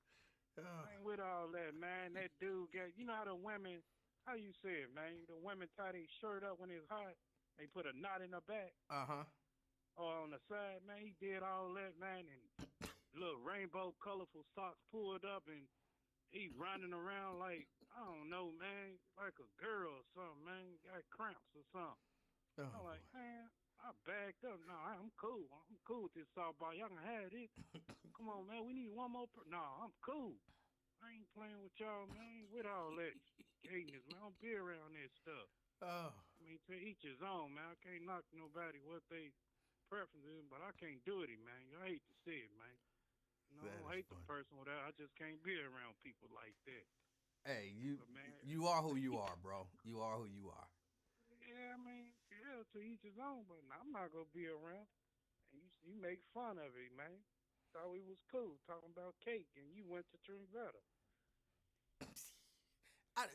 Oh. I ain't with all that, man. That dude got, you know how the women, how you say it, man? The women tie their shirt up when it's hot. They put a knot in her back Uh-huh. or on the side, man. He did all that, man, and little rainbow colorful socks pulled up, and he running around like, I don't know, man, like a girl or something, man. Got cramps or something. Oh, I'm like, boy. man, I backed up. No, I'm cool. I'm cool with this softball. Y'all can have it. Come on, man. We need one more. No, I'm cool. I ain't playing with y'all, man. I ain't with all that gayness, man. I don't be around that stuff. Oh. I mean, to each his own, man. I can't knock nobody what they preference is, but I can't do it, man. I hate to see it, man. No, I don't hate the person with that. I just can't be around people like that. Hey, But, man, you are who you are, bro. You are who you are. yeah, I mean, yeah, to each his own, but I'm not going to be around. And you make fun of it, man. Thought we was cool talking about cake, and you went to Trinvetta.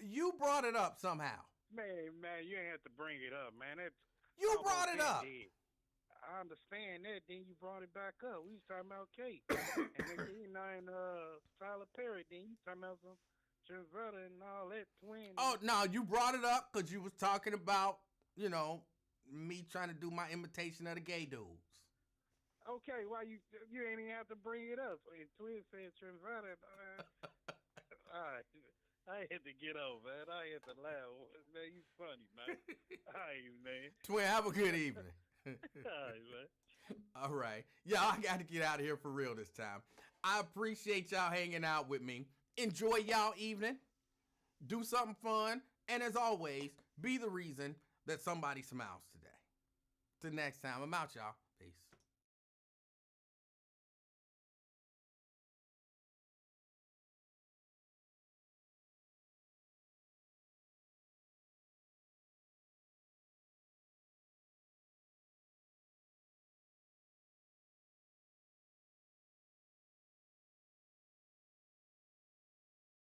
You brought it up somehow. Man, you ain't have to bring it up, man. You brought it up. Dead. I understand that. Then you brought it back up. We was talking about cake, and then Tyler Perry. Then you talking about some Trinvetta and all that twin. Oh, no, you brought it up because you was talking about, me trying to do my imitation of the gay dudes. Okay, why you ain't even have to bring it up? And Twin said Trinvetta. All right. I had to get over, man. I had to laugh. Man, you funny, man. All right, man. Twin, have a good evening. All right, man. All right. Yeah, I got to get out of here for real this time. I appreciate y'all hanging out with me. Enjoy y'all evening. Do something fun. And as always, be the reason that somebody smiles today. Till next time, I'm out, y'all.